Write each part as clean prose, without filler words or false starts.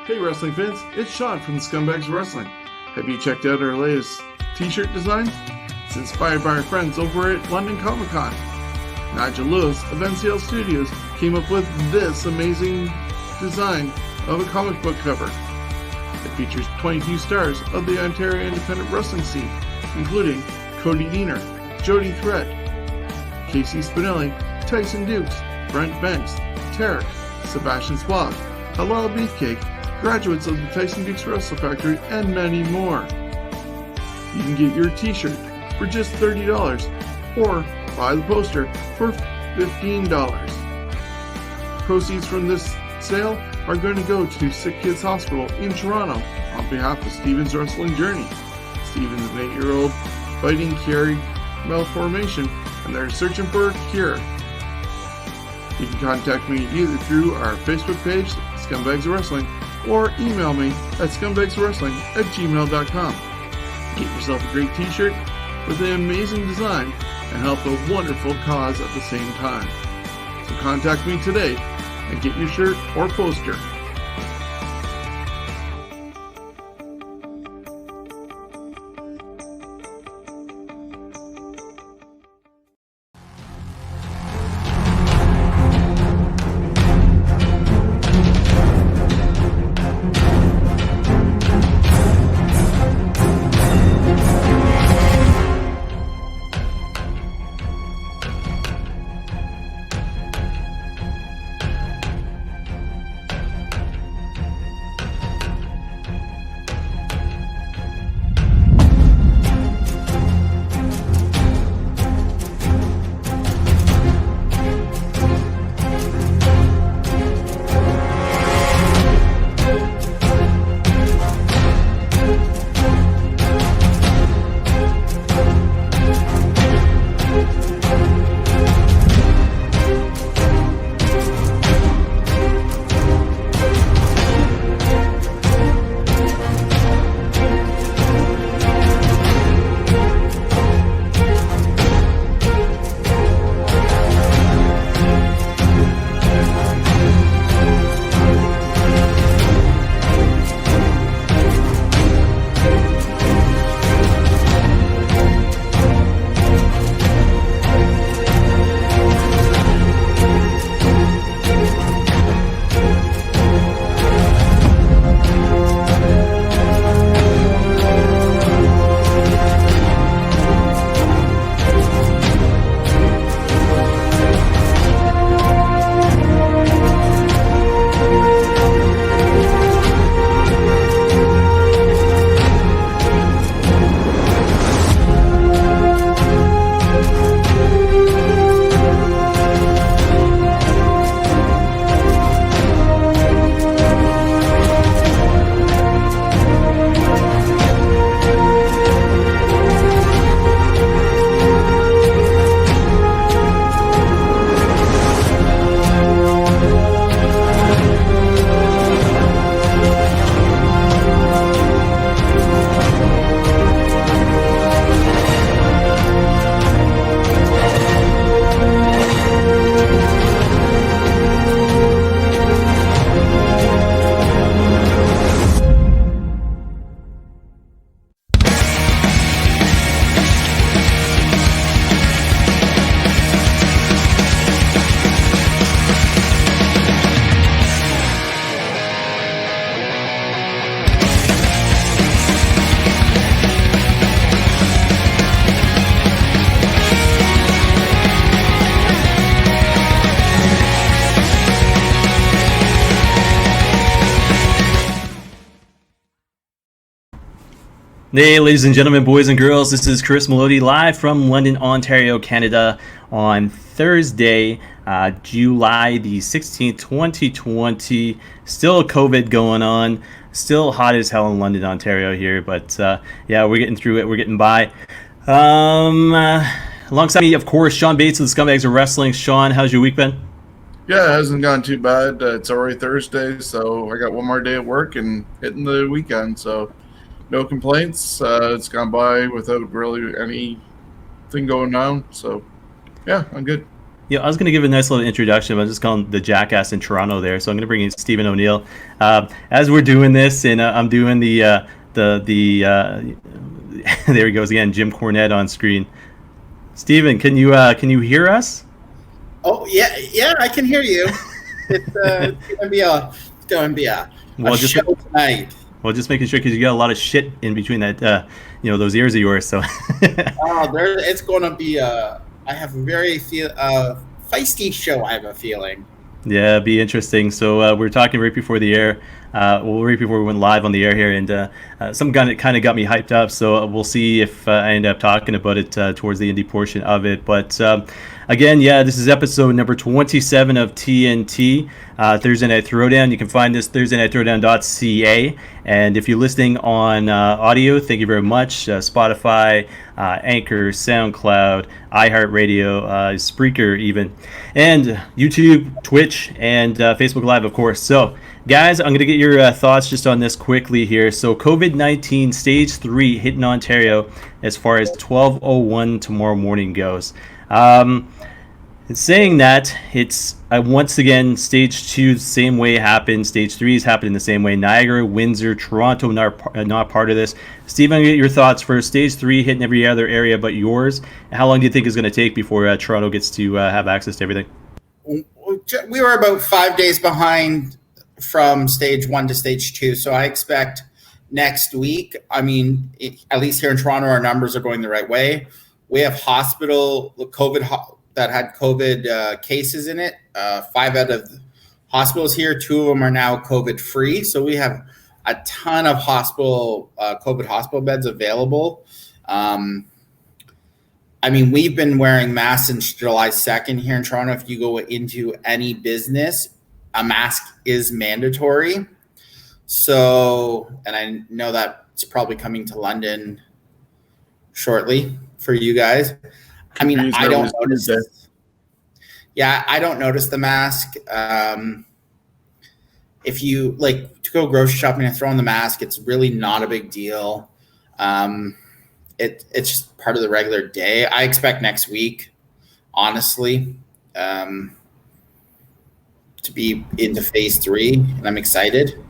Hey wrestling fans, it's Shawn from the Scumbags of Wrestling. Have you checked out our latest t-shirt design? It's inspired by our friends over at London Comic Con. Nigel Lewis of NCL Studios came up with this amazing design of a comic book cover. It features 22 stars of the Ontario independent wrestling scene, including Cody Diener, Jody Threat, Casey Spinelli, Tyson Dukes, Brent Banks, Tarek, Sebastian Swaff, Halal Beefcake, graduates of the Tyson Dukes Wrestle Factory, and many more. You can get your t-shirt for just $30 or buy the poster for $15. Proceeds from this sale are going to go to Sick Kids Hospital in Toronto on behalf of Steven's Wrestling Journey. Steven's an 8-year-old fighting Chiari malformation, and they're searching for a cure. You can contact me either through our Facebook page, Scumbags of Wrestling, or email me at scumbagsofwrestling@gmail.com. Get yourself a great t-shirt with an amazing design and help a wonderful cause at the same time. So contact me today and get your shirt or poster. Hey, ladies and gentlemen, boys and girls, this is Chris Maloney live from London, Ontario, Canada on Thursday, July the 16th, 2020. Still COVID going on, still hot as hell in London, Ontario here, but yeah, we're getting through it, we're getting by. Alongside me, of course, Shawn Bates of the Scumbags of Wrestling. Shawn, how's your week been? Yeah, it hasn't gone too bad. It's already Thursday, so I got one more day at work and hitting the weekend, so no complaints. It's gone by without really anything going on, so yeah, I'm good. Yeah, I was going to give a nice little introduction. But I'm just calling the jackass in Toronto there. So I'm going to bring in Stephen O'Neill. As we're doing this, and I'm doing the there he goes again, Jim Cornette on screen. Stephen, can you hear us? Oh yeah, I can hear you. It's going to be a show tonight. Well, just making sure because you got a lot of shit in between that, those ears of yours. So. It's going to be I have a very feisty show. I have a feeling. Yeah, it'd be interesting. So we were talking right before the air, right before we went live on the air here, and some guy kind of got me hyped up. So we'll see if I end up talking about it towards the indie portion of it. But again, yeah, this is episode number 27 of TNT, Thursday Night Throwdown. You can find this thursdaynightThrowdown.ca. And if you're listening on audio, thank you very much. Spotify, Anchor, SoundCloud, iHeartRadio, Spreaker even, and YouTube, Twitch, and Facebook Live, of course. So, guys, I'm going to get your thoughts just on this quickly here. So, COVID-19 Stage 3 hitting Ontario as far as 12:01 tomorrow morning goes. Saying that, it's once again Stage 2 the same way happened. Stage 3 is happening the same way. Niagara, Windsor, Toronto not part of this. Steve, I'm going to get your thoughts for Stage 3 hitting every other area but yours. How long do you think it's going to take before Toronto gets to have access to everything? We were about 5 days behind from Stage 1 to Stage 2, so I expect next week. I mean, at least here in Toronto, our numbers are going the right way. We have that had COVID cases in it. 5 out of hospitals here, 2 of them are now COVID free. So we have a ton of COVID hospital beds available. I mean, we've been wearing masks since July 2nd here in Toronto. If you go into any business, a mask is mandatory. So, and I know that it's probably coming to London shortly for you guys. I mean, I don't notice it. Yeah, I don't notice the mask. If you like to go grocery shopping and throw on the mask, it's really not a big deal. It's just part of the regular day. I expect next week, honestly, to be into phase 3, and I'm excited.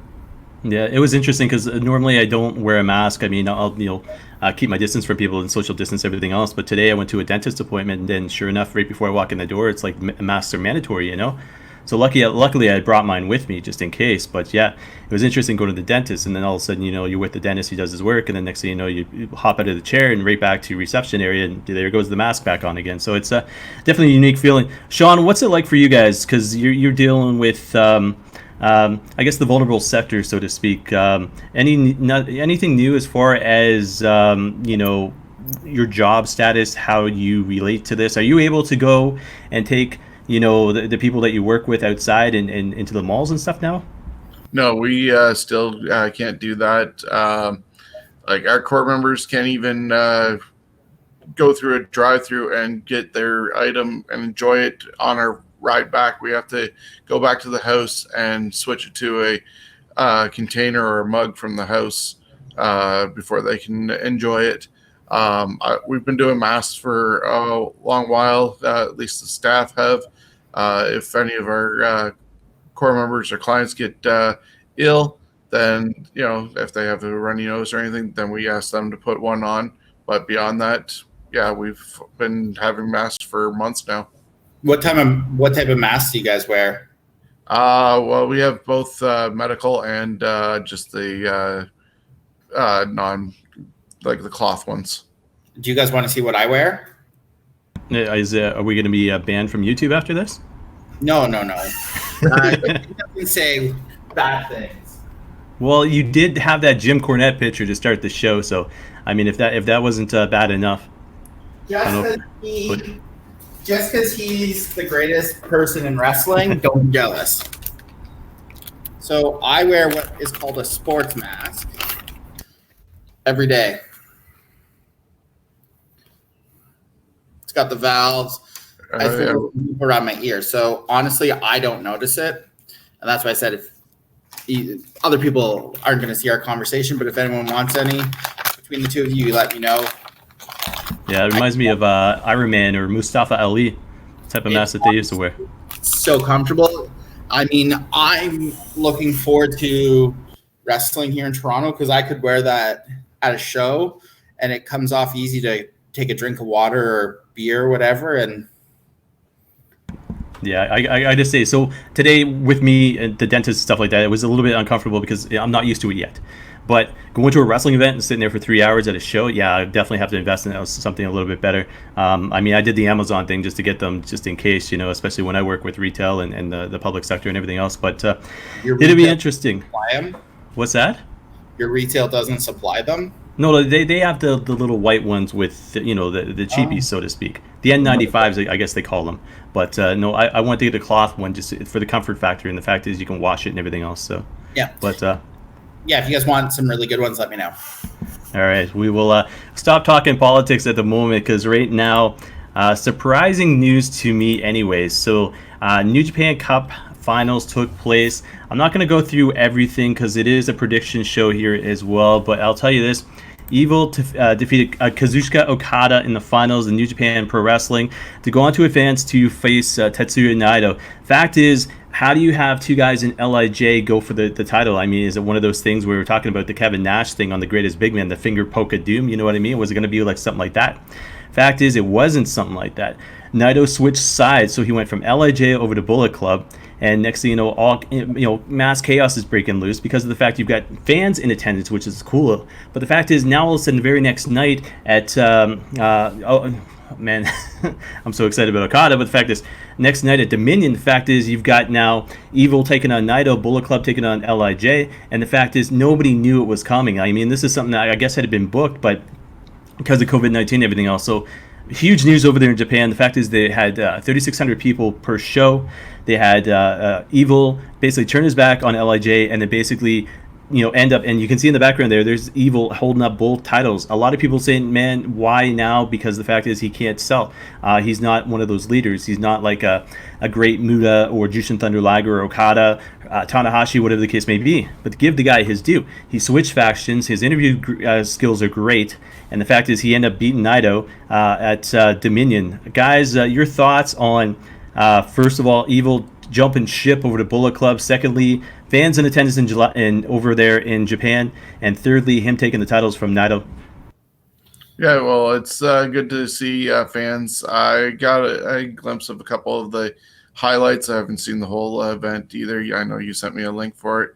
Yeah, it was interesting because normally I don't wear a mask. I mean, I'll keep my distance from people and social distance everything else. But today I went to a dentist appointment, and then sure enough, right before I walk in the door, it's like masks are mandatory, So luckily I brought mine with me just in case. But yeah, it was interesting going to the dentist, and then all of a sudden, you're with the dentist, he does his work, and then next thing you know, you hop out of the chair and right back to reception area, and there goes the mask back on again. So it's definitely a unique feeling. Shawn, what's it like for you guys? Because you're dealing with I guess the vulnerable sector, so to speak. Anything new as far as your job status, how you relate to this? Are you able to go and take the people that you work with outside and into the malls and stuff now? No, we still can't do that. Like our core members can't even go through a drive-through and get their item and enjoy it on our ride back. We have to go back to the house and switch it to a container or a mug from the house before they can enjoy it. We've been doing masks for a long while, at least the staff have. If any of our core members or clients get ill, then, if they have a runny nose or anything, then we ask them to put one on. But beyond that, yeah, we've been having masks for months now. What type of masks do you guys wear? Well, we have both medical and just the like the cloth ones. Do you guys want to see what I wear? Are we going to be banned from YouTube after this? No. You can say bad things. Well, you did have that Jim Cornette picture to start the show, so I mean, if that wasn't bad enough. Just because he's the greatest person in wrestling, don't be jealous. So I wear what is called a sports mask every day. It's got the valves. I feel around my ear. So honestly, I don't notice it. And that's why I said if other people aren't going to see our conversation, but if anyone wants any between the two of you, let me know. Yeah, it reminds me of Iron Man or Mustafa Ali. type of mask that they used to wear. So comfortable. I mean, I'm looking forward to wrestling here in Toronto because I could wear that at a show and it comes off easy to take a drink of water or beer or whatever. And yeah, I just say, so today with me and the dentist, stuff like that, it was a little bit uncomfortable because I'm not used to it yet. But going to a wrestling event and sitting there for 3 hours at a show, yeah, I definitely have to invest in something a little bit better. I mean, I did the Amazon thing just to get them, just in case, especially when I work with retail and the public sector and everything else. But it'll be interesting. What's that? Your retail doesn't supply them? No, they have the little white ones with, the cheapies, so to speak. The N95s, I guess they call them. But no, I want to get the cloth one just for the comfort factor. And the fact is you can wash it and everything else. So yeah. But yeah, if you guys want some really good ones, let me know. All right. We will stop talking politics at the moment because right now, surprising news to me anyways. So New Japan Cup finals took place. I'm not going to go through everything because it is a prediction show here as well. But I'll tell you this. Evil defeated Kazuchika Okada in the finals in New Japan Pro Wrestling to go on to advance to face Tetsuya Naito. Fact is, how do you have two guys in LIJ go for the title? I mean, is it one of those things where we were talking about the Kevin Nash thing on the Greatest Big Man, the finger poke of doom? You know what I mean? Was it going to be like something like that? Fact is, it wasn't something like that. Naito switched sides, so he went from LIJ over to Bullet Club. And next thing you know, all mass chaos is breaking loose because of the fact you've got fans in attendance, which is cool. But the fact is, now all of a sudden, the very next night at oh man, I'm so excited about Okada. But the fact is, next night at Dominion, the fact is you've got now Evil taking on Naito, Bullet Club taking on LIJ, and the fact is nobody knew it was coming. I mean, this is something that I guess had been booked, but because of COVID-19 and everything else, so. Huge news over there in Japan. The fact is they had 3,600 people per show. They had Evil basically turn his back on LIJ and then basically, end up, and you can see in the background there's Evil holding up both titles. A lot of people saying, man, why now? Because the fact is he can't sell. He's not one of those leaders. He's not like a great Muda or Jushin Thunder Liger or Okada, Tanahashi, whatever the case may be. But to give the guy his due, he switched factions. His interview skills are great. And the fact is he ended up beating Naito at Dominion. Guys, your thoughts on, first of all, Evil jumping ship over to Bullet Club. Secondly, fans in attendance in over there in Japan. And thirdly, him taking the titles from Naito. Yeah, well, it's good to see fans. I got a glimpse of a couple of the highlights. I haven't seen the whole event either. I know you sent me a link for it.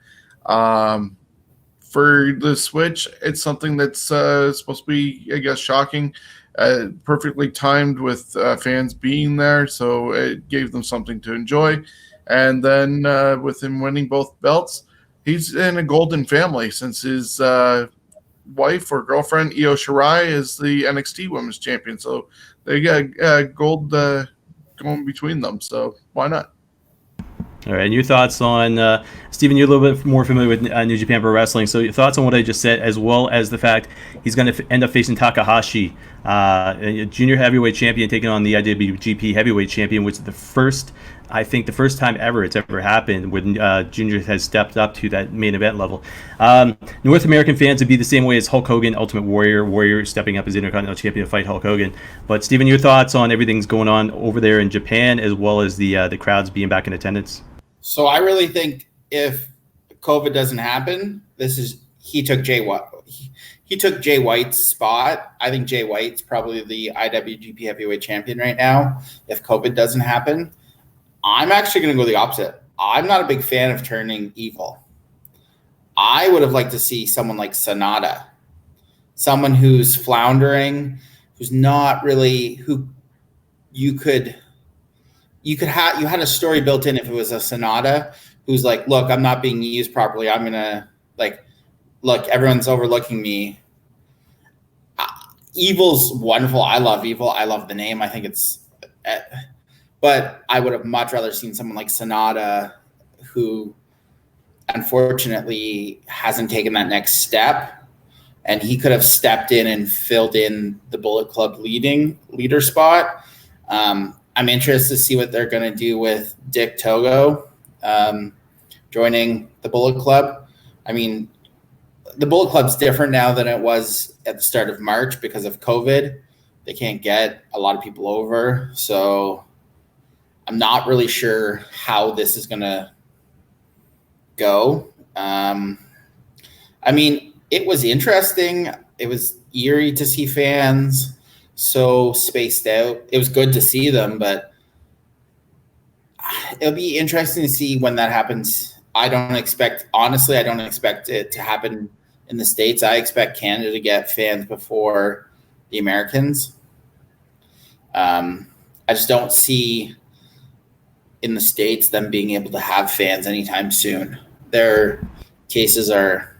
For the switch, it's something that's supposed to be, I guess, shocking. Perfectly timed with fans being there, so it gave them something to enjoy. And then with him winning both belts, he's in a golden family since his wife or girlfriend, Io Shirai, is the NXT Women's Champion. So they got gold going between them. So why not? All right, and your thoughts on, Steven, you're a little bit more familiar with New Japan Pro Wrestling, so your thoughts on what I just said, as well as the fact he's going to end up facing Takahashi, a junior heavyweight champion taking on the IWGP heavyweight champion, which is the first time ever it's ever happened when Junior has stepped up to that main event level. North American fans would be the same way as Hulk Hogan, Ultimate Warrior stepping up as Intercontinental Champion to fight Hulk Hogan. But Steven, your thoughts on everything's going on over there in Japan, as well as the crowds being back in attendance? So I really think if COVID doesn't happen, he took Jay White's spot. I think Jay White's probably the IWGP Heavyweight Champion right now. If COVID doesn't happen, I'm actually going to go the opposite. I'm not a big fan of turning Evil. I would have liked to see someone like Sonata, someone who's floundering, who's not really who you had a story built in if it was a Sonata who's like, look, I'm not being used properly. I'm going to look, everyone's overlooking me. Evil's wonderful. I love Evil. I love the name. I think it's, but I would have much rather seen someone like Sonata who unfortunately hasn't taken that next step. And he could have stepped in and filled in the Bullet Club leader spot. I'm interested to see what they're going to do with Dick Togo joining the Bullet Club. I mean, the Bullet Club's different now than it was at the start of March because of COVID. They can't get a lot of people over. So I'm not really sure how this is going to go. I mean, it was interesting. It was eerie to see fans so spaced out. It was good to see them, but it'll be interesting to see when that happens. Honestly, I don't expect it to happen in the States. I expect Canada to get fans before the Americans. I just don't see in the States them being able to have fans anytime soon. Their cases are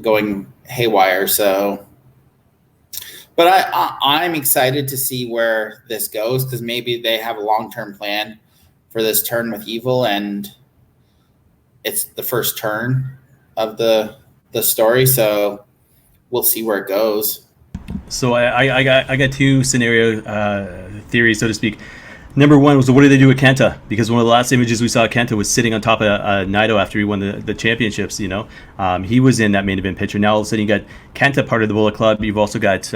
going haywire. So, but I'm excited to see where this goes, because maybe they have a long-term plan for this turn with Evil, and it's the first turn of the story. So we'll see where it goes. So I got two scenario theories, so to speak. Number one was, what did they do with Kenta? Because one of the last images we saw, Kenta was sitting on top of Naito after he won the championships. He was in that main event picture. Now all of a sudden you got Kenta part of the Bullet Club. You've also got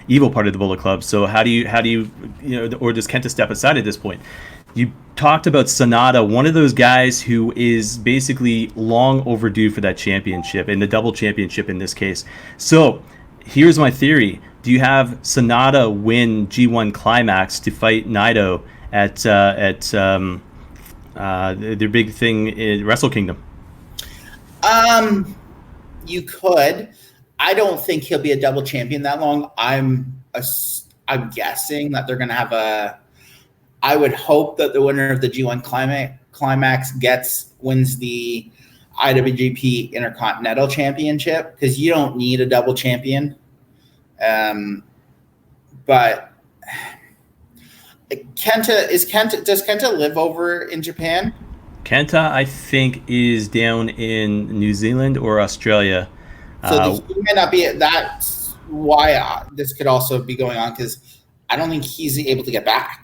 Evil part of the Bullet Club. So how do you or does Kenta step aside at this point? You talked about Sonata, one of those guys who is basically long overdue for that championship, and the double championship in this case. So here's my theory. Do you have Sonata win G1 Climax to fight Naito at their big thing in Wrestle Kingdom? You could. I don't think he'll be a double champion that long. I'm guessing that they're going to have I would hope that the winner of the G1 Climax wins the IWGP Intercontinental Championship, because you don't need a double champion. But does Kenta live over in Japan? Kenta, I think, is down in New Zealand or Australia. So he may not be. That's why this could also be going on, because I don't think he's able to get back.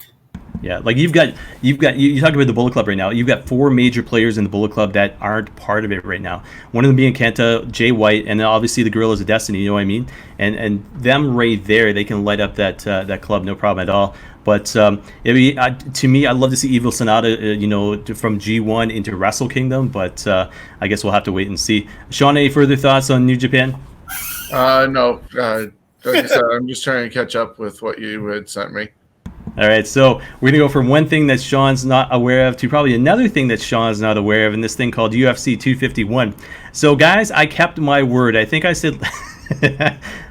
Yeah, like you talk about the Bullet Club right now. You've got four major players in the Bullet Club that aren't part of it right now. One of them being Kenta, Jay White, and then obviously the Gorillas of Destiny. You know what I mean? And them right there, they can light up that club, no problem at all. But to me, I'd love to see Evil Sonata, from G1 into Wrestle Kingdom. But I guess we'll have to wait and see. Shawn, any further thoughts on New Japan? No. Like I said, I'm just trying to catch up with what you had sent me. All right, so we're going to go from one thing that Shawn's not aware of to probably another thing that Shawn's not aware of, in this thing called UFC 251. So, guys, I kept my word. I think I said...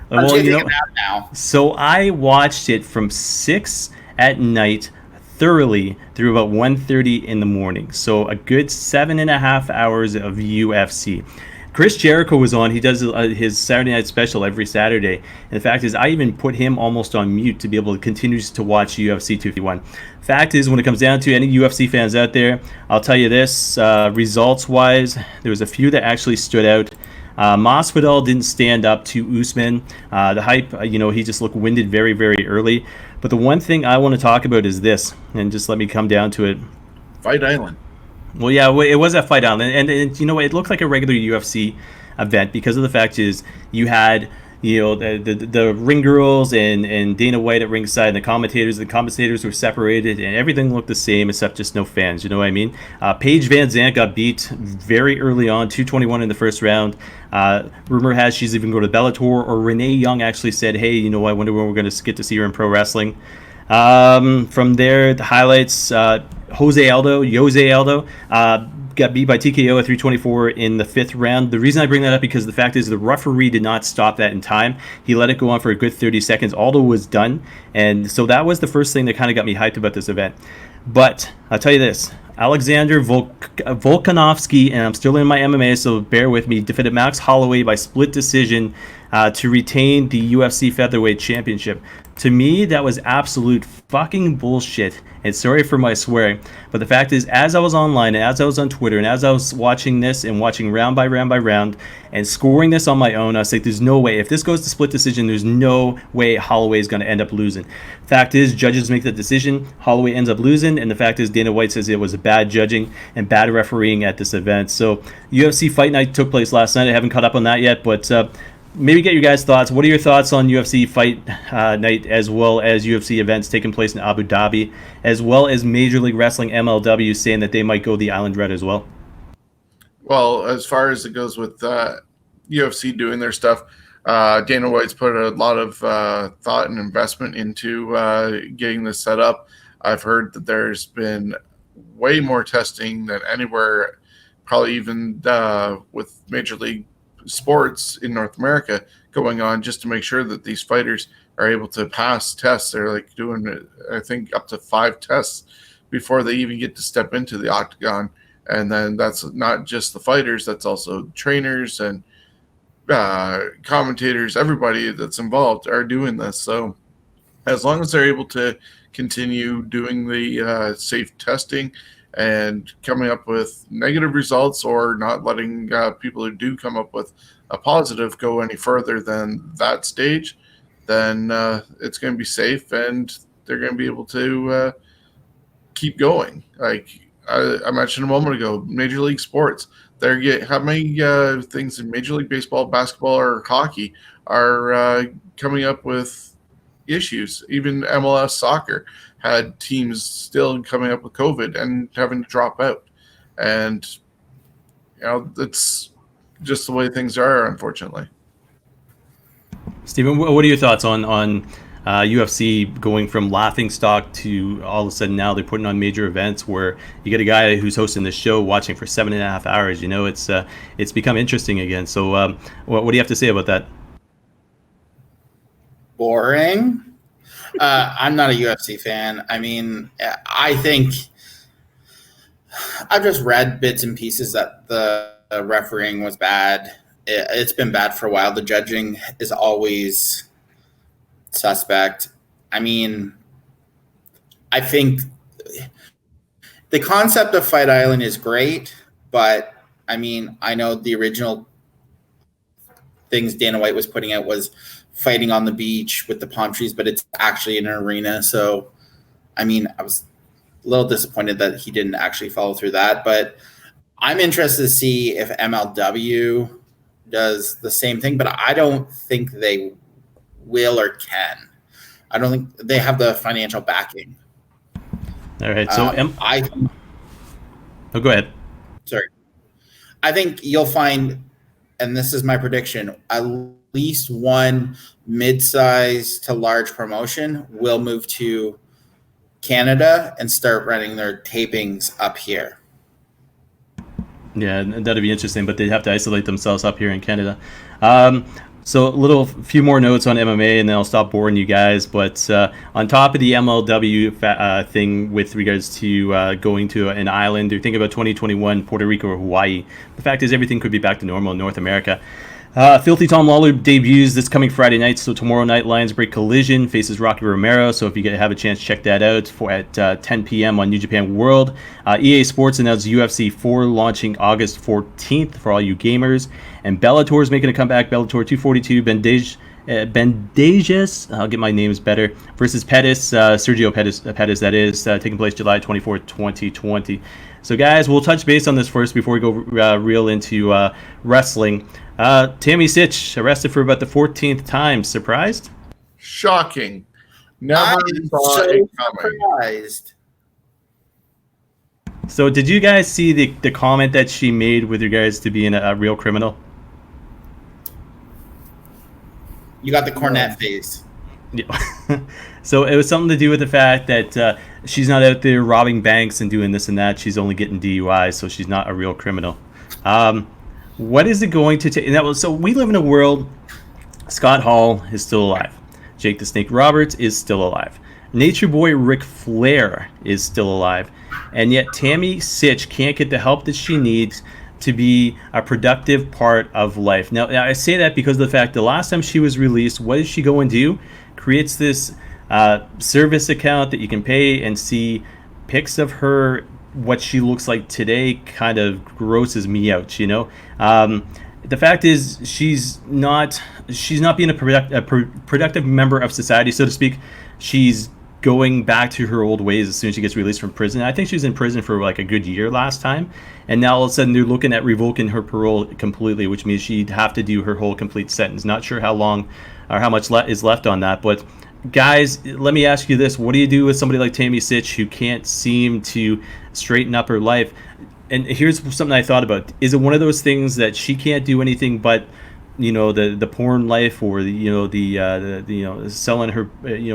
now. So I watched it from 6 at night thoroughly through about 1:30 in the morning. So a good 7.5 hours of UFC. Chris Jericho was on. He does his Saturday night special every Saturday. And the fact is, I even put him almost on mute to be able to continue to watch UFC 251. Fact is, when it comes down to any UFC fans out there, I'll tell you this, results-wise, there was a few that actually stood out. Masvidal didn't stand up to Usman. The hype, he just looked winded very, very early. But the one thing I want to talk about is this, and just let me come down to it. Fight Island. Well, yeah, it was at Fight Island, and it looked like a regular UFC event, because of the fact is you had the ring girls and Dana White at ringside, and the commentators were separated, and everything looked the same except just no fans. You know what I mean? Paige Van Zandt got beat very early on, 221 in the first round. Rumor has she's even going to Bellator, or Renee Young actually said, hey, I wonder when we're going to get to see her in pro wrestling. From there, the highlights, Jose Aldo got beat by TKO at 324 in the 5th round. The reason I bring that up, because the fact is the referee did not stop that in time. He let it go on for a good 30 seconds. Aldo was done. And so that was the first thing that kind of got me hyped about this event. But I'll tell you this, Alexander Volkanovski, and I'm still in my MMA, so bear with me, defeated Max Holloway by split decision to retain the UFC Featherweight Championship. To me, that was absolute fucking bullshit. And sorry for my swearing, but the fact is, as I was online, and as I was on Twitter, and as I was watching this and watching round by round by round and scoring this on my own, I was like, there's no way. If this goes to split decision, there's no way Holloway is going to end up losing. Fact is, judges make the decision. Holloway ends up losing, and the fact is, Dana White says it was bad judging and bad refereeing at this event. So UFC Fight Night took place last night. I haven't caught up on that yet, but maybe get your guys' thoughts. What are your thoughts on UFC Fight Night, as well as UFC events taking place in Abu Dhabi, as well as Major League Wrestling MLW saying that they might go the Island Red as well? Well, as far as it goes with UFC doing their stuff, Dana White's put a lot of thought and investment into getting this set up. I've heard that there's been way more testing than anywhere, probably even with Major League sports in North America going on, just to make sure that these fighters are able to pass tests. They're like doing, I think, up to 5 tests before they even get to step into the octagon. And then that's not just the fighters, that's also trainers and commentators. Everybody that's involved are doing this. So as long as they're able to continue doing the safe testing and coming up with negative results, or not letting people who do come up with a positive go any further than that stage, then it's going to be safe, and they're going to be able to keep going. Like I mentioned a moment ago, Major League Sports, how many things in Major League Baseball, basketball, or hockey are coming up with issues? Even MLS soccer had teams still coming up with COVID and having to drop out. And, that's just the way things are, unfortunately. Steven, what are your thoughts on UFC going from laughingstock to all of a sudden now they're putting on major events where you get a guy who's hosting the show watching for 7.5 hours? It's become interesting again. So what do you have to say about that? Boring. I'm not a UFC fan. I mean, I think I've just read bits and pieces that the refereeing was bad. It's been bad for a while. The judging is always suspect. I mean, I think the concept of Fight Island is great, but I mean, I know the original things Dana White was putting out was fighting on the beach with the palm trees, but it's actually in an arena. So, I mean, I was a little disappointed that he didn't actually follow through that, but I'm interested to see if MLW does the same thing, but I don't think they will or can. I don't think they have the financial backing. All right. So go ahead. Sorry. I think you'll find, and this is my prediction, at least one mid-size to large promotion will move to Canada and start running their tapings up here. Yeah, that'd be interesting, but they'd have to isolate themselves up here in Canada. So a few more notes on MMA, and then I'll stop boring you guys. But on top of the MLW thing with regards to going to an island, or think about 2021, Puerto Rico or Hawaii, the fact is everything could be back to normal in North America. Filthy Tom Lawler debuts this coming Friday night, so tomorrow night Lions Break Collision faces Rocky Romero, so if you have a chance, check that out at 10 p.m. on New Japan World. EA Sports announced UFC 4 launching August 14th for all you gamers, and Bellator is making a comeback. Bellator 242, Bandejas, I'll get my names better, versus Pettis, Sergio Pettis that is, taking place July 24th, 2020. So guys, we'll touch base on this first before we go real into wrestling. Tammy Sytch arrested for about the 14th time. Surprised? Shocking. Never saw it coming. Surprised. So did you guys see the comment that she made with regards to being a real criminal? You got the cornet face. Yeah. So it was something to do with the fact that she's not out there robbing banks and doing this and that. She's only getting DUIs, so she's not a real criminal. What is it going to take? So we live in a world. Scott Hall is still alive. Jake the Snake Roberts is still alive. Nature Boy Ric Flair is still alive. And yet Tammy Sytch can't get the help that she needs to be a productive part of life. Now I say that because of the fact the last time she was released, what did she go and do? Creates this service account that you can pay and see pics of her. What she looks like today kind of grosses me out, The fact is she's not being a productive member of society, so to speak. She's going back to her old ways as soon as she gets released from prison. I think she was in prison for like a good year last time, and now all of a sudden they're looking at revoking her parole completely, which means she'd have to do her whole complete sentence. Not sure how long or how much is left on that, but guys, let me ask you this. What do you do with somebody like Tammy Sytch who can't seem to straighten up her life? And here's something I thought about. Is it one of those things that she can't do anything but, the porn life, or the selling her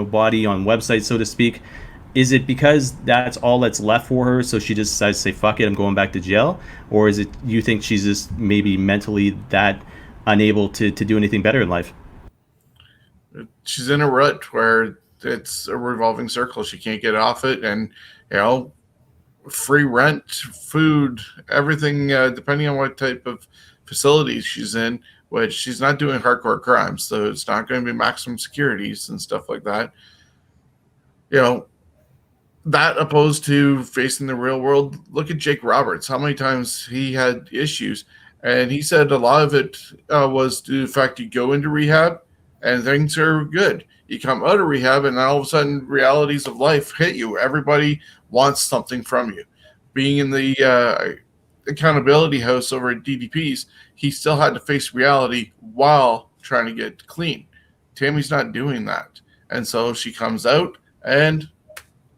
body on websites, so to speak? Is it because that's all that's left for her, so she just decides to say, fuck it, I'm going back to jail? Or is it you think she's just maybe mentally that unable to do anything better in life? She's in a rut where it's a revolving circle. She can't get off it, and free rent, food, everything, depending on what type of facility she's in, which she's not doing hardcore crimes, so it's not going to be maximum securities and stuff like that. That opposed to facing the real world. Look at Jake Roberts, how many times he had issues, and he said a lot of it was due to the fact you go into rehab and things are good. You come out of rehab, and all of a sudden, realities of life hit you. Everybody wants something from you. Being in the accountability house over at DDP's, he still had to face reality while trying to get clean. Tammy's not doing that. And so she comes out and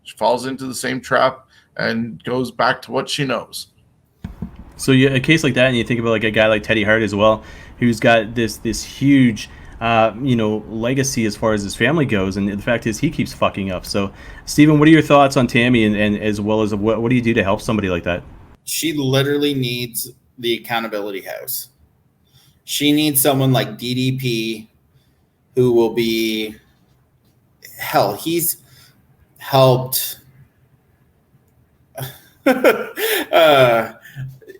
she falls into the same trap and goes back to what she knows. So a case like that, and you think about like a guy like Teddy Hart as well, who's got this huge legacy as far as his family goes, and the fact is he keeps fucking up. So Steven, what are your thoughts on Tammy, and as well as what do you do to help somebody like that? She literally needs the accountability house. She needs someone like DDP who will be he's helped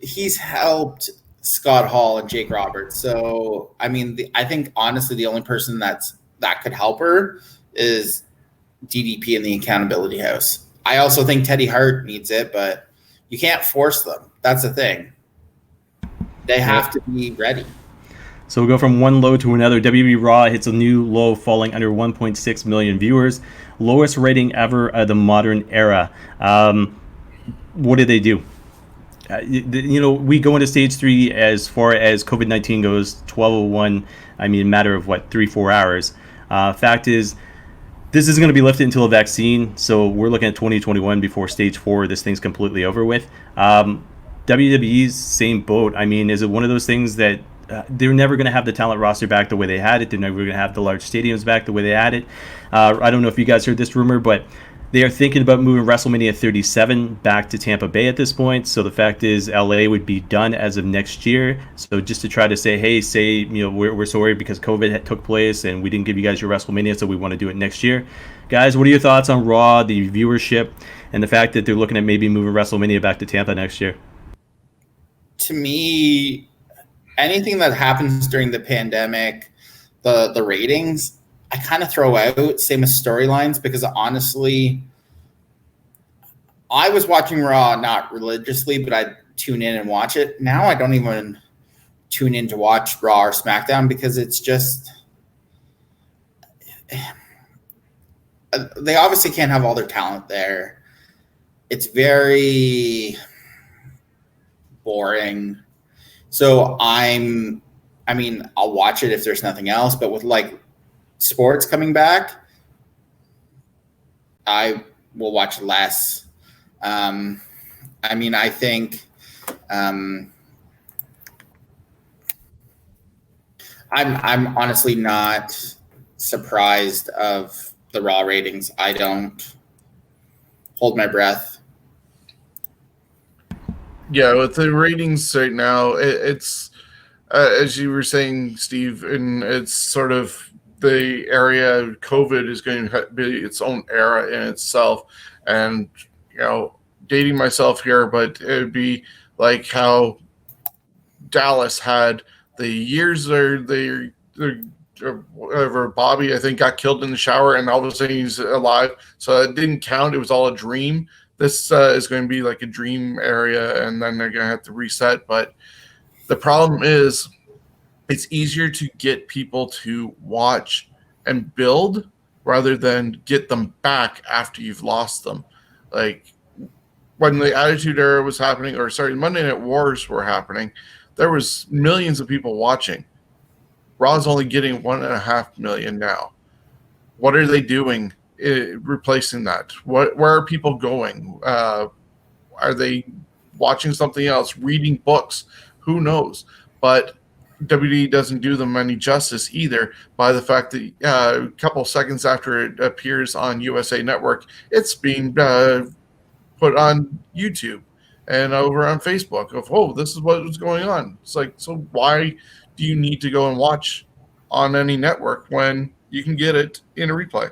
he's helped Scott Hall and Jake Roberts. So, I mean, I think honestly the only person that could help her is DDP in the accountability house. I also think Teddy Hart needs it, but you can't force them. That's the thing. They have to be ready. So we'll go from one low to another. WWE Raw hits a new low, falling under 1.6 million viewers. Lowest rating ever of the modern era. What did they do? We go into stage 3 as far as COVID-19 goes, 12:01. I mean, a matter of 3-4 hours. Fact is, this isn't going to be lifted until a vaccine, so we're looking at 2021 before stage 4. This thing's completely over with. WWE's same boat. I mean, is it one of those things that they're never going to have the talent roster back the way they had it? They're never going to have the large stadiums back the way they had it. I don't know if you guys heard this rumor, but they are thinking about moving WrestleMania 37 back to Tampa Bay at this point. So the fact is, LA would be done as of next year. So just to try to say, hey, we're sorry because COVID took place and we didn't give you guys your WrestleMania, so we want to do it next year. Guys, what are your thoughts on Raw, the viewership, and the fact that they're looking at maybe moving WrestleMania back to Tampa next year? To me, anything that happens during the pandemic, the ratings, I kind of throw out, same as storylines, because honestly, I was watching Raw not religiously, but I'd tune in and watch it. Now I don't even tune in to watch Raw or SmackDown because it's just they obviously can't have all their talent there. It's very boring. So I'll watch it if there's nothing else, but with sports coming back, I will watch less. I think I'm honestly not surprised of the Raw ratings. I don't hold my breath. Yeah, with the ratings right now, it's as you were saying, Steve, and it's sort of the area COVID is going to be its own era in itself. And, dating myself here, but it would be like how Dallas had the years whatever, Bobby, I think, got killed in the shower and all of a sudden he's alive. So it didn't count. It was all a dream. This is going to be like a dream area, and then they're going to have to reset. But the problem is it's easier to get people to watch and build rather than get them back after you've lost them. Like when the Attitude Era was happening, or sorry, Monday Night Wars were happening, there was millions of people watching. Raw's only getting 1.5 million now. What are they doing replacing that? Where are people going? Are they watching something else, reading books? Who knows? But WWE doesn't do them any justice either by the fact that a couple seconds after it appears on USA Network, it's being put on YouTube and over on Facebook of, oh, this is what was going on. It's like, so why do you need to go and watch on any network when you can get it in a replay?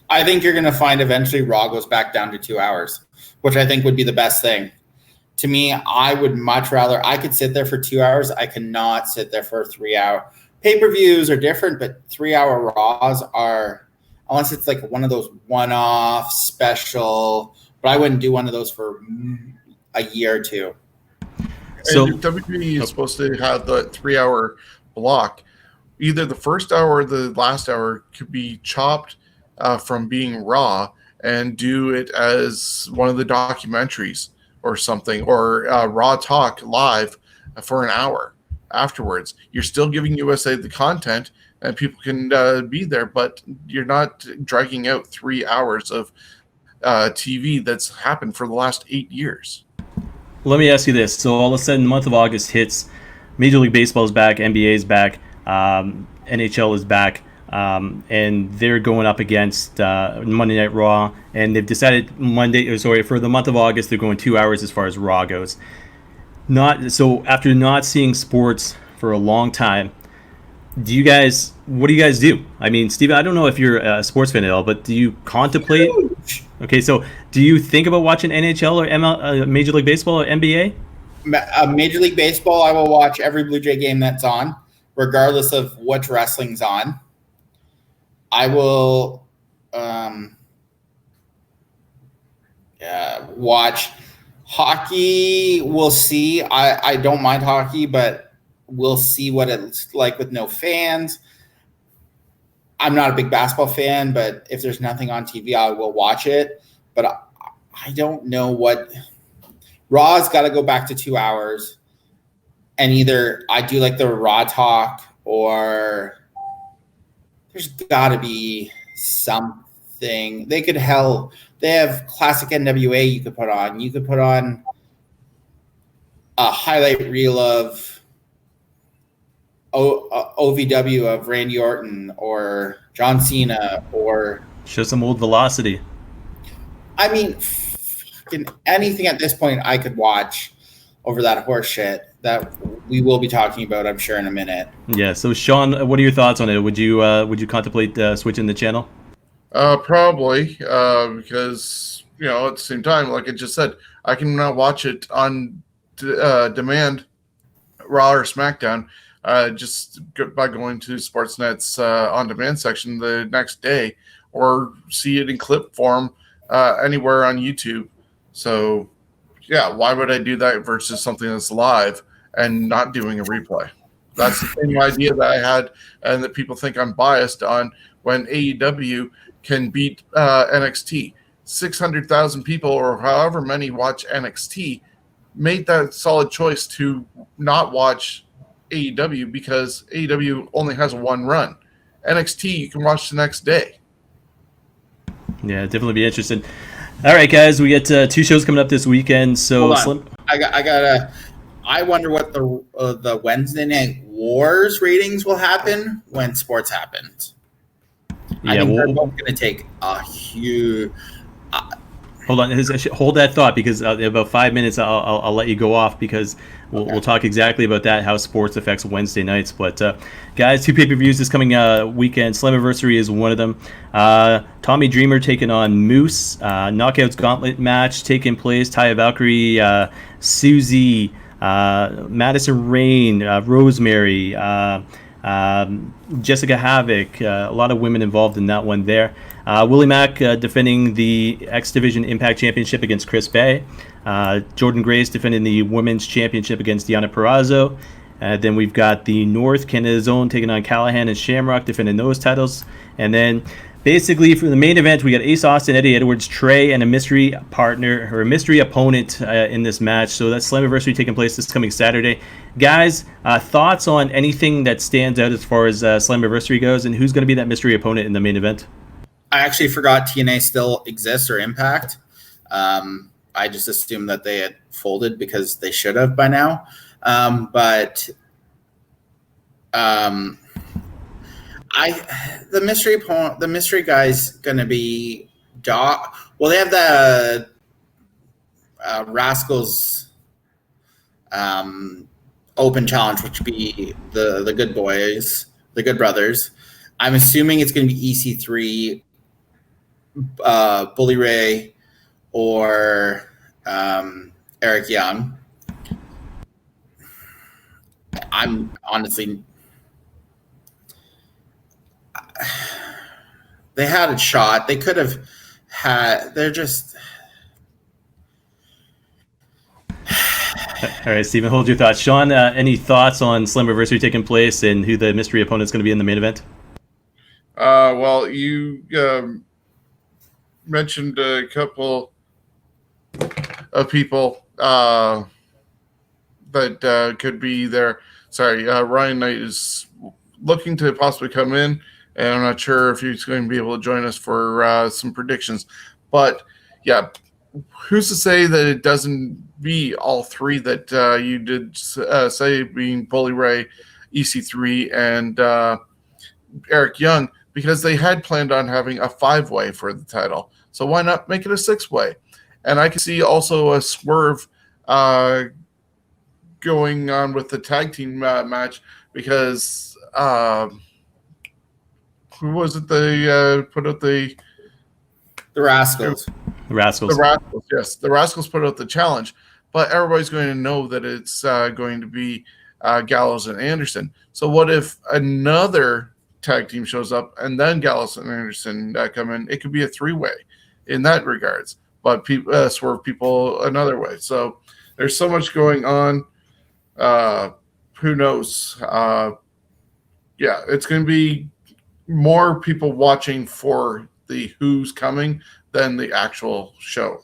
I think you're going to find eventually Raw goes back down to 2 hours, which I think would be the best thing. To me, I would much rather, I could sit there for 2 hours. I cannot sit there for 3 hour. Pay-per-views are different, but 3 hour Raws are, unless it's like one of those one-off special, but I wouldn't do one of those for a year or two. So WWE is supposed to have the 3 hour block. Either the first hour or the last hour could be chopped from being Raw and do it as one of the documentaries or something, or Raw Talk live for an hour afterwards. You're still giving USA the content and people can be there, but you're not dragging out 3 hours of TV that's happened for the last 8 years. Let me ask you this. So all of a sudden, the month of August hits, Major League Baseball is back, NBA is back, NHL is back, and they're going up against Monday Night Raw, and they've decided for the month of August, they're going 2 hours as far as Raw goes. After not seeing sports for a long time, what do you guys do? I mean, Steven, I don't know if you're a sports fan at all, but do you contemplate? Okay, so do you think about watching NHL or Major League Baseball or NBA? Major League Baseball, I will watch every Blue Jay game that's on, regardless of which wrestling's on. I will watch hockey. We'll see. I don't mind hockey, but we'll see what it's like with no fans. I'm not a big basketball fan, but if there's nothing on TV, I will watch it. But I don't know what – Raw's got to go back to 2 hours. And either I do like the Raw Talk, or there's got to be something. They have classic NWA you could put on. You could put on a highlight reel of OVW of Randy Orton or John Cena, or show some old Velocity. I mean, anything at this point I could watch over that horse shit that we will be talking about, I'm sure, in a minute. Yeah. So, Shawn, what are your thoughts on it? Would you contemplate switching the channel? Probably, because at the same time, like I just said, I can now watch it on demand, Raw or SmackDown, just by going to Sportsnet's on-demand section the next day, or see it in clip form anywhere on YouTube. So, yeah, why would I do that versus something that's live and not doing a replay? That's the same idea that I had, and that people think I'm biased on, when AEW can beat NXT. 600,000 people, or however many, watch NXT, made that solid choice to not watch AEW because AEW only has one run. NXT you can watch the next day. Yeah, definitely be interested. All right, guys, we get 2 shows coming up this weekend. So I wonder what the Wednesday Night Wars ratings will happen when sports happens. I think they're both going to take a huge. Hold on, hold that thought, because in about 5 minutes I'll let you go off, because we'll talk exactly about that, how sports affects Wednesday nights. But guys, 2 pay-per-views this coming weekend. Slammiversary is one of them. Tommy Dreamer taking on Moose. Knockouts Gauntlet match taking place. Taya Valkyrie, Susie, Madison Rain, Rosemary, Jessica Havoc. A lot of women involved in that one there. Willie Mack defending the X Division Impact Championship against Chris Bay. Jordan Grace defending the Women's Championship against Deonna Purrazzo. Then we've got the North Canada Zone taking on Callahan and Shamrock, defending those titles. And then basically, for the main event, we got Ace Austin, Eddie Edwards, Trey, and a mystery partner or a mystery opponent in this match. So that's Slammiversary taking place this coming Saturday. Guys, thoughts on anything that stands out as far as Slammiversary goes, and who's going to be that mystery opponent in the main event? I actually forgot TNA still exists or Impact. I just assumed that they had folded because they should have by now. The mystery guy's going to be Doc. Well, they have the Rascals Open Challenge, which would be the Good Boys, the Good Brothers. I'm assuming it's going to be EC3, Bully Ray, or Eric Young. I'm honestly, they had a shot. They could have had. They're just. All right, Stephen, hold your thoughts. Shawn, any thoughts on Slammiversary taking place and who the mystery opponent is going to be in the main event? Well, you mentioned a couple of people that could be there. Sorry, Ryan Knight is looking to possibly come in, and I'm not sure if he's going to be able to join us for some predictions. But, yeah, who's to say that it doesn't be all three that you did say, being Bully Ray, EC3, and Eric Young, because they had planned on having a 5-way for the title. So why not make it a 6-way? And I can see also a swerve going on with the tag team match, because who was it they put out the Rascals. The Rascals. The Rascals, yes. The Rascals put out the challenge, but everybody's going to know that it's going to be Gallows and Anderson. So what if another tag team shows up and then Gallows and Anderson come in? It could be a 3-way in that regards, but swerve people another way. So there's so much going on. Who knows? Yeah, it's going to be more people watching for the who's coming than the actual show.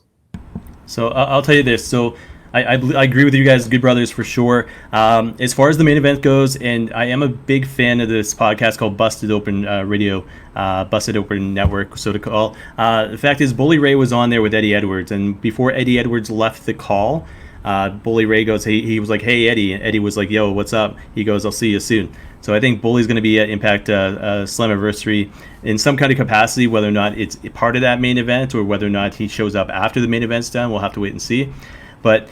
So I'll tell you this. So I agree with you guys, Good Brothers, for sure. As far as the main event goes, and I am a big fan of this podcast called Busted Open Radio, Busted Open Network, so to call. The fact is, Bully Ray was on there with Eddie Edwards, and before Eddie Edwards left the call, Bully Ray goes, he was like, "Hey, Eddie," and Eddie was like, "Yo, what's up?" He goes, "I'll see you soon." So I think Bully's going to be at Impact Slammiversary in some kind of capacity, whether or not it's part of that main event or whether or not he shows up after the main event's done. We'll have to wait and see. But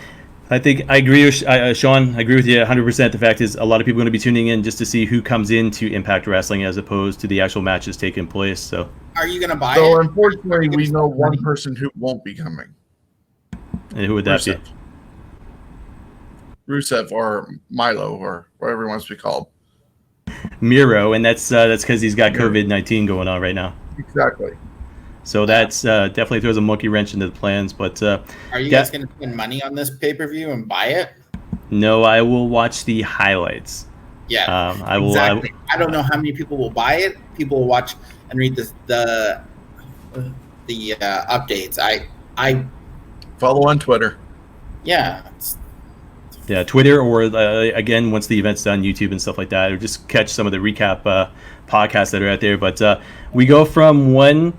I think I agree with Shawn. I agree with you 100%. The fact is, a lot of people are going to be tuning in just to see who comes into Impact Wrestling as opposed to the actual matches taking place. So, are you going to buy it? So, it? unfortunately, we know one person who won't be coming. And who would that be? Rusev or Milo or whatever he wants to be called. Miro, and that's because he's got COVID-19 going on right now. Exactly. So that's definitely throws a monkey wrench into the plans. But are you guys going to spend money on this pay-per-view and buy it? No, I will watch the highlights. Yeah, I will. Exactly. I don't know how many people will buy it. People will watch and read the updates. I follow on Twitter. Yeah. Yeah, Twitter, or again, once the event's done, YouTube and stuff like that, or just catch some of the recap podcasts that are out there. But we go from one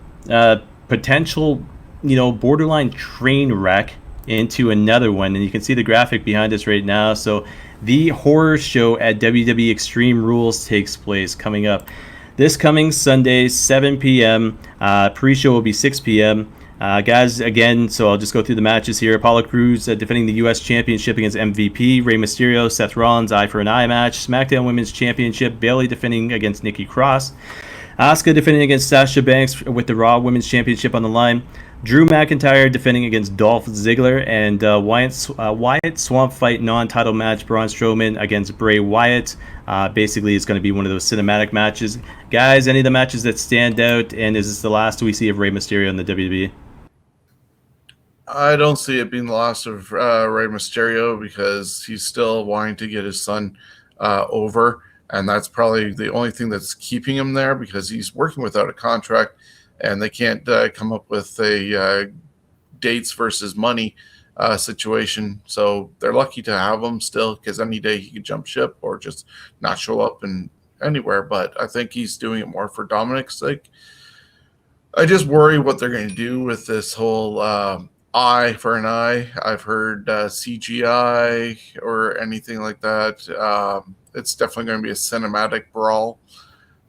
potential, borderline train wreck into another one, and you can see the graphic behind us right now. So the horror show at WWE Extreme Rules takes place coming up this coming Sunday, 7 p.m. Pre-show will be 6 p.m. Guys, again, so I'll just go through the matches here. Apollo Crews defending the U.S. Championship against MVP. Rey Mysterio, Seth Rollins, eye for an eye match. SmackDown Women's Championship, Bayley defending against Nikki Cross. Asuka defending against Sasha Banks with the Raw Women's Championship on the line. Drew McIntyre defending against Dolph Ziggler. And Wyatt Swamp Fight non-title match, Braun Strowman against Bray Wyatt. Basically, it's going to be one of those cinematic matches. Guys, any of the matches that stand out, and is this the last we see of Rey Mysterio in the WWE? I don't see it being the last of Rey Mysterio, because he's still wanting to get his son over, and that's probably the only thing that's keeping him there, because he's working without a contract. and they can't come up with a dates versus money situation. So they're lucky to have him still, because any day he could jump ship or just not show up in anywhere. But I think he's doing it more for Dominic's sake. I just worry what they're going to do with this whole eye for an eye. I've heard CGI or anything like that. It's definitely going to be a cinematic brawl.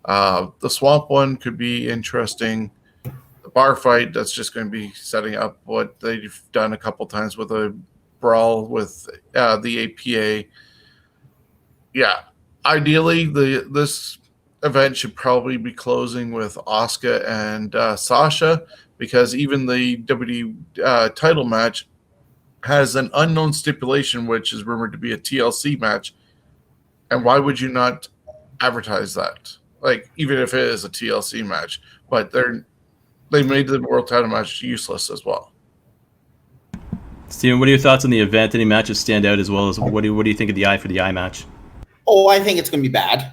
The swamp one could be interesting. The bar fight, that's just going to be setting up what they've done a couple times with a brawl with the APA. Yeah, ideally, this event should probably be closing with Asuka and Sasha, because even the WWE title match has an unknown stipulation, which is rumored to be a TLC match. And why would you not advertise that? Like, even if it is a TLC match, but they made the world title match useless as well. Steven, what are your thoughts on the event? Any matches stand out, as well as what do you think of the eye for the eye match? Oh, I think it's going to be bad.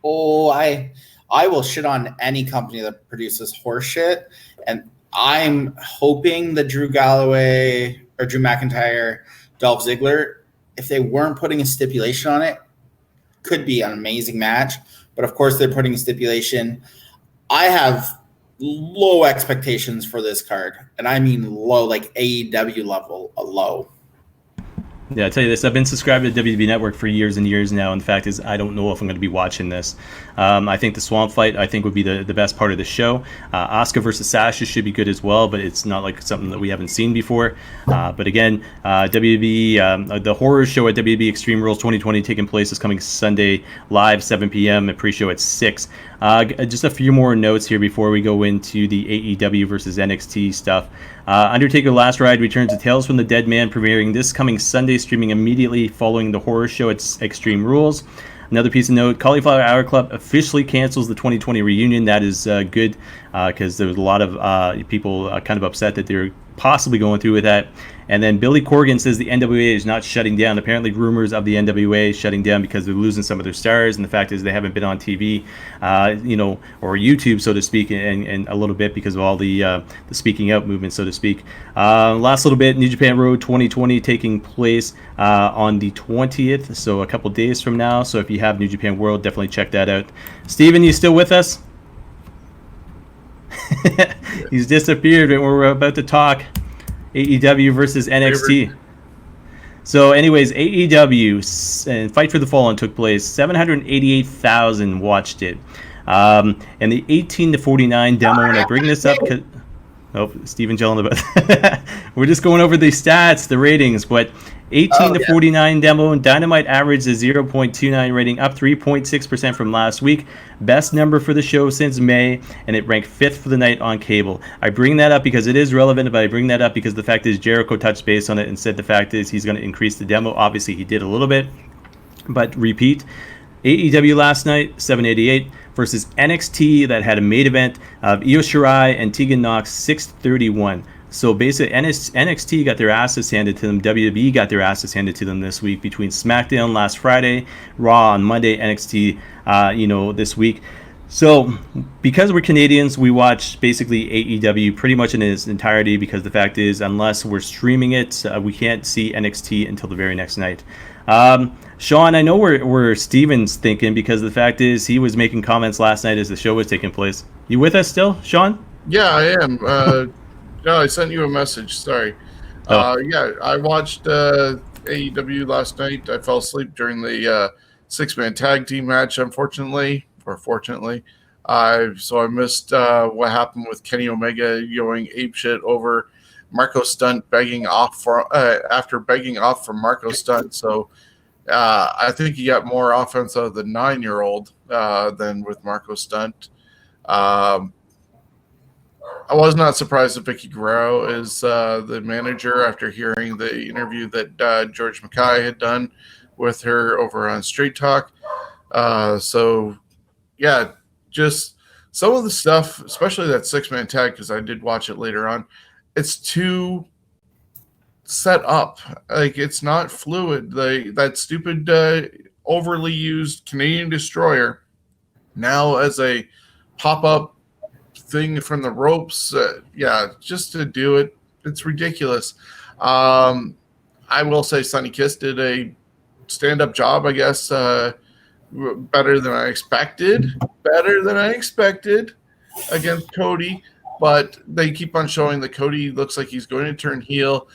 Oh, I will shit on any company that produces horse shit. And I'm hoping that Drew Galloway or Drew McIntyre, Dolph Ziggler, if they weren't putting a stipulation on it, could be an amazing match. But of course, they're putting a stipulation. I have low expectations for this card. And I mean low, like AEW level low. Yeah, I'll tell you this. I've been subscribed to WWE Network for years and years now, and the fact is I don't know if I'm going to be watching this. I think the Swamp fight, I think, would be the best part of the show. Asuka versus Sasha should be good as well, but it's not like something that we haven't seen before. But again, WWE, the horror show at WWE Extreme Rules 2020 taking place is coming Sunday live, 7 p.m., and pre-show at 6. Just a few more notes here before we go into the AEW versus NXT stuff. Undertaker Last Ride returns to Tales from the Dead Man, premiering this coming Sunday, streaming immediately following the horror show at Extreme Rules. Another piece of note, Cauliflower Hour Club officially cancels the 2020 reunion. That is good, because there was a lot of people kind of upset that they're possibly going through with that. And then Billy Corgan says the NWA is not shutting down. Apparently rumors of the NWA shutting down because they're losing some of their stars, and the fact is they haven't been on TV, or YouTube, so to speak, and a little bit because of all the speaking out movement, so to speak. Last little bit, New Japan Road 2020 taking place on the 20th, so a couple days from now. So if you have New Japan World, definitely check that out. Steven, you still with us? He's disappeared when we're about to talk AEW versus NXT. So anyways, AEW and Fight for the Fallen took place. 788,000 watched it. And the 18 to 49 demo, and I bring this up because... Oh, Steven's yelling about that. We're just going over the stats, the ratings, but 18 to 49 demo, and Dynamite averaged a 0.29 rating, up 3.6% from last week. Best number for the show since May, and it ranked 5th for the night on cable. I bring that up because it is relevant, but I bring that up because the fact is Jericho touched base on it and said the fact is he's going to increase the demo. Obviously, he did a little bit, but repeat. AEW last night, 788 versus NXT that had a main event of Io Shirai and Tegan Nox, 631. So basically, NXT got their asses handed to them. WWE got their asses handed to them this week between SmackDown last Friday, Raw on Monday, NXT, this week. So because we're Canadians, we watch basically AEW pretty much in its entirety, because the fact is, unless we're streaming it, we can't see NXT until the very next night. Shawn, I know where Steven's thinking, because the fact is he was making comments last night as the show was taking place. You with us still, Shawn? Yeah, I am. No, I sent you a message. Sorry. Yeah, I watched AEW last night. I fell asleep during the six-man tag team match, unfortunately, or fortunately. So I missed what happened with Kenny Omega going apeshit over Marco Stunt after begging off from Marco Stunt. So I think he got more offense out of the 9-year-old than with Marco Stunt. I was not surprised that Vicky Guerrero is the manager after hearing the interview that George Mackay had done with her over on Straight Talk. So, yeah, just some of the stuff, especially that six-man tag, because I did watch it later on, it's too set up. Like, it's not fluid. That stupid overly used Canadian Destroyer now as a pop-up thing from the ropes. Just to do it, it's ridiculous. I will say Sonny Kiss did a stand-up job, I guess, better than I expected against Cody. But they keep on showing that Cody looks like he's going to turn heel.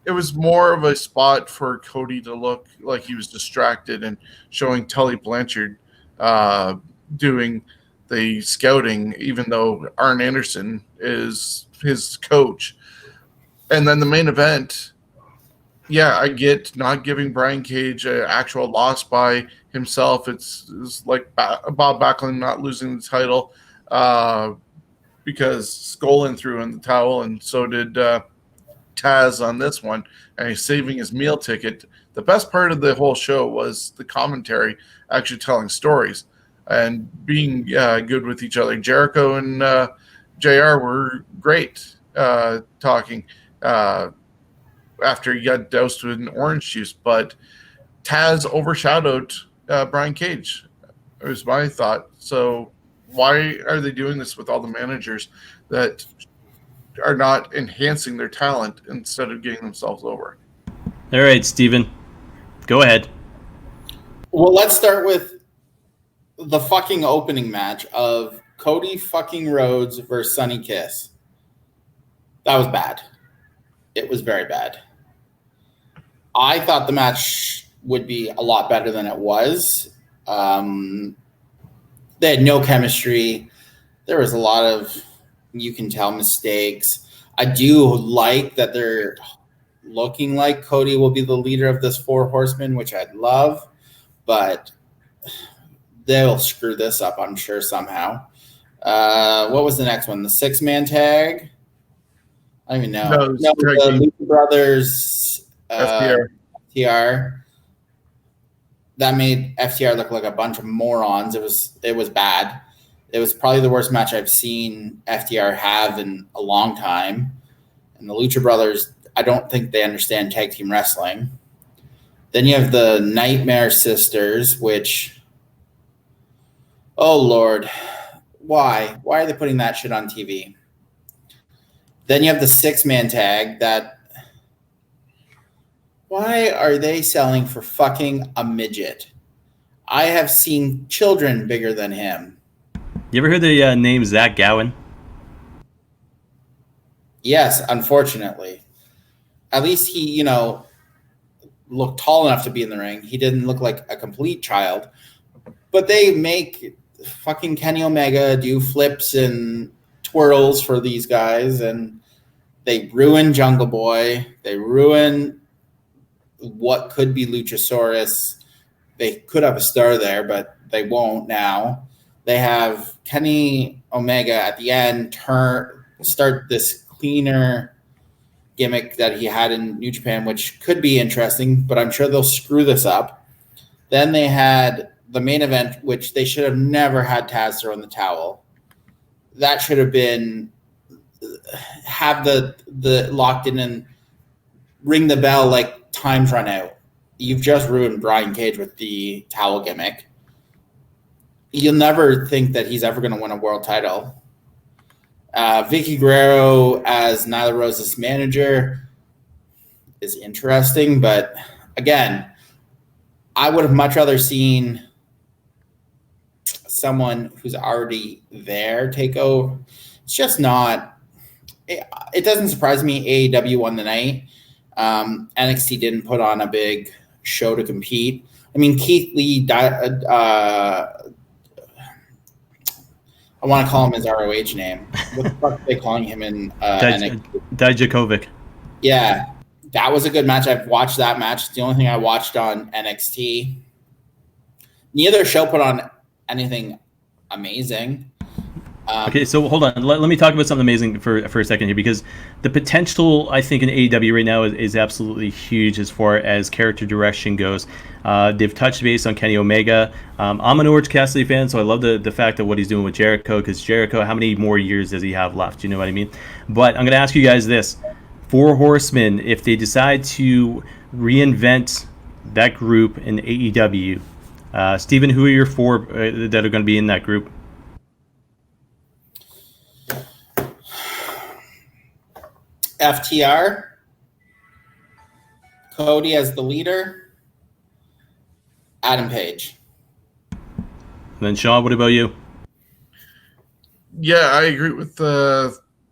It was more of a spot for Cody to look like he was distracted and showing Tully Blanchard doing the scouting, even though Arn Anderson is his coach. And then the main event, I get not giving Brian Cage an actual loss by himself. It's like Bob Backlund not losing the title because Skolin threw in the towel, and so did Taz on this one, and he's saving his meal ticket. The best part of the whole show was the commentary actually telling stories and being good with each other. Jericho and JR were great talking after he got doused with an orange juice, but Taz overshadowed Brian Cage. It was my thought. So why are they doing this with all the managers that are not enhancing their talent instead of getting themselves over? All right, Steven, go ahead. Well, let's start with the fucking opening match of Cody fucking Rhodes versus Sonny Kiss. That was bad. It was very bad. I thought the match would be a lot better than it was. They had no chemistry. There was a lot of, you can tell, mistakes. I do like that they're looking like Cody will be the leader of this Four Horsemen, which I'd love, but they'll screw this up, I'm sure, somehow. What was the next one? The 6-man tag? I don't even know. No, the Lucha Brothers FTR. That made FTR look like a bunch of morons. It was bad. It was probably the worst match I've seen FTR have in a long time. And the Lucha Brothers, I don't think they understand tag team wrestling. Then you have the Nightmare Sisters, which, oh Lord, why? Why are they putting that shit on TV? Then you have the 6-man tag that, why are they selling for fucking a midget? I have seen children bigger than him. You ever heard the name Zach Gowen? Yes, unfortunately. At least he, looked tall enough to be in the ring. He didn't look like a complete child. But they make fucking Kenny Omega do flips and twirls for these guys, and they ruin Jungle Boy. They ruin what could be Luchasaurus. They could have a star there, but they won't now. They have Kenny Omega at the end start this cleaner gimmick that he had in New Japan, which could be interesting, but I'm sure they'll screw this up. Then they had the main event, which they should have never had Taz throw in the towel. That should have been have the locked in and ring the bell like time's run out. You've just ruined Brian Cage with the towel gimmick. You'll never think that he's ever going to win a world title. Vicky Guerrero as Nyla Rose's manager is interesting, but again, I would have much rather seen someone who's already there take over. It's just not. It doesn't surprise me AEW won the night. NXT didn't put on a big show to compete. I mean, Keith Lee, I want to call him his ROH name. What the fuck are they calling him in NXT? Dijakovic. Yeah, that was a good match. I've watched that match. It's the only thing I watched on NXT. Neither show put on anything amazing. Okay, so hold on. Let me talk about something amazing for a second here, because the potential, I think, in AEW right now is absolutely huge as far as character direction goes. They've touched base on Kenny Omega. I'm an Orange Cassidy fan, so I love the fact of what he's doing with Jericho, because Jericho, how many more years does he have left? You know what I mean? But I'm going to ask you guys this. Four Horsemen, if they decide to reinvent that group in AEW, Steven, who are your four that are going to be in that group? FTR, Cody as the leader, Adam Page. And then Shawn, what about you? Yeah, I agree with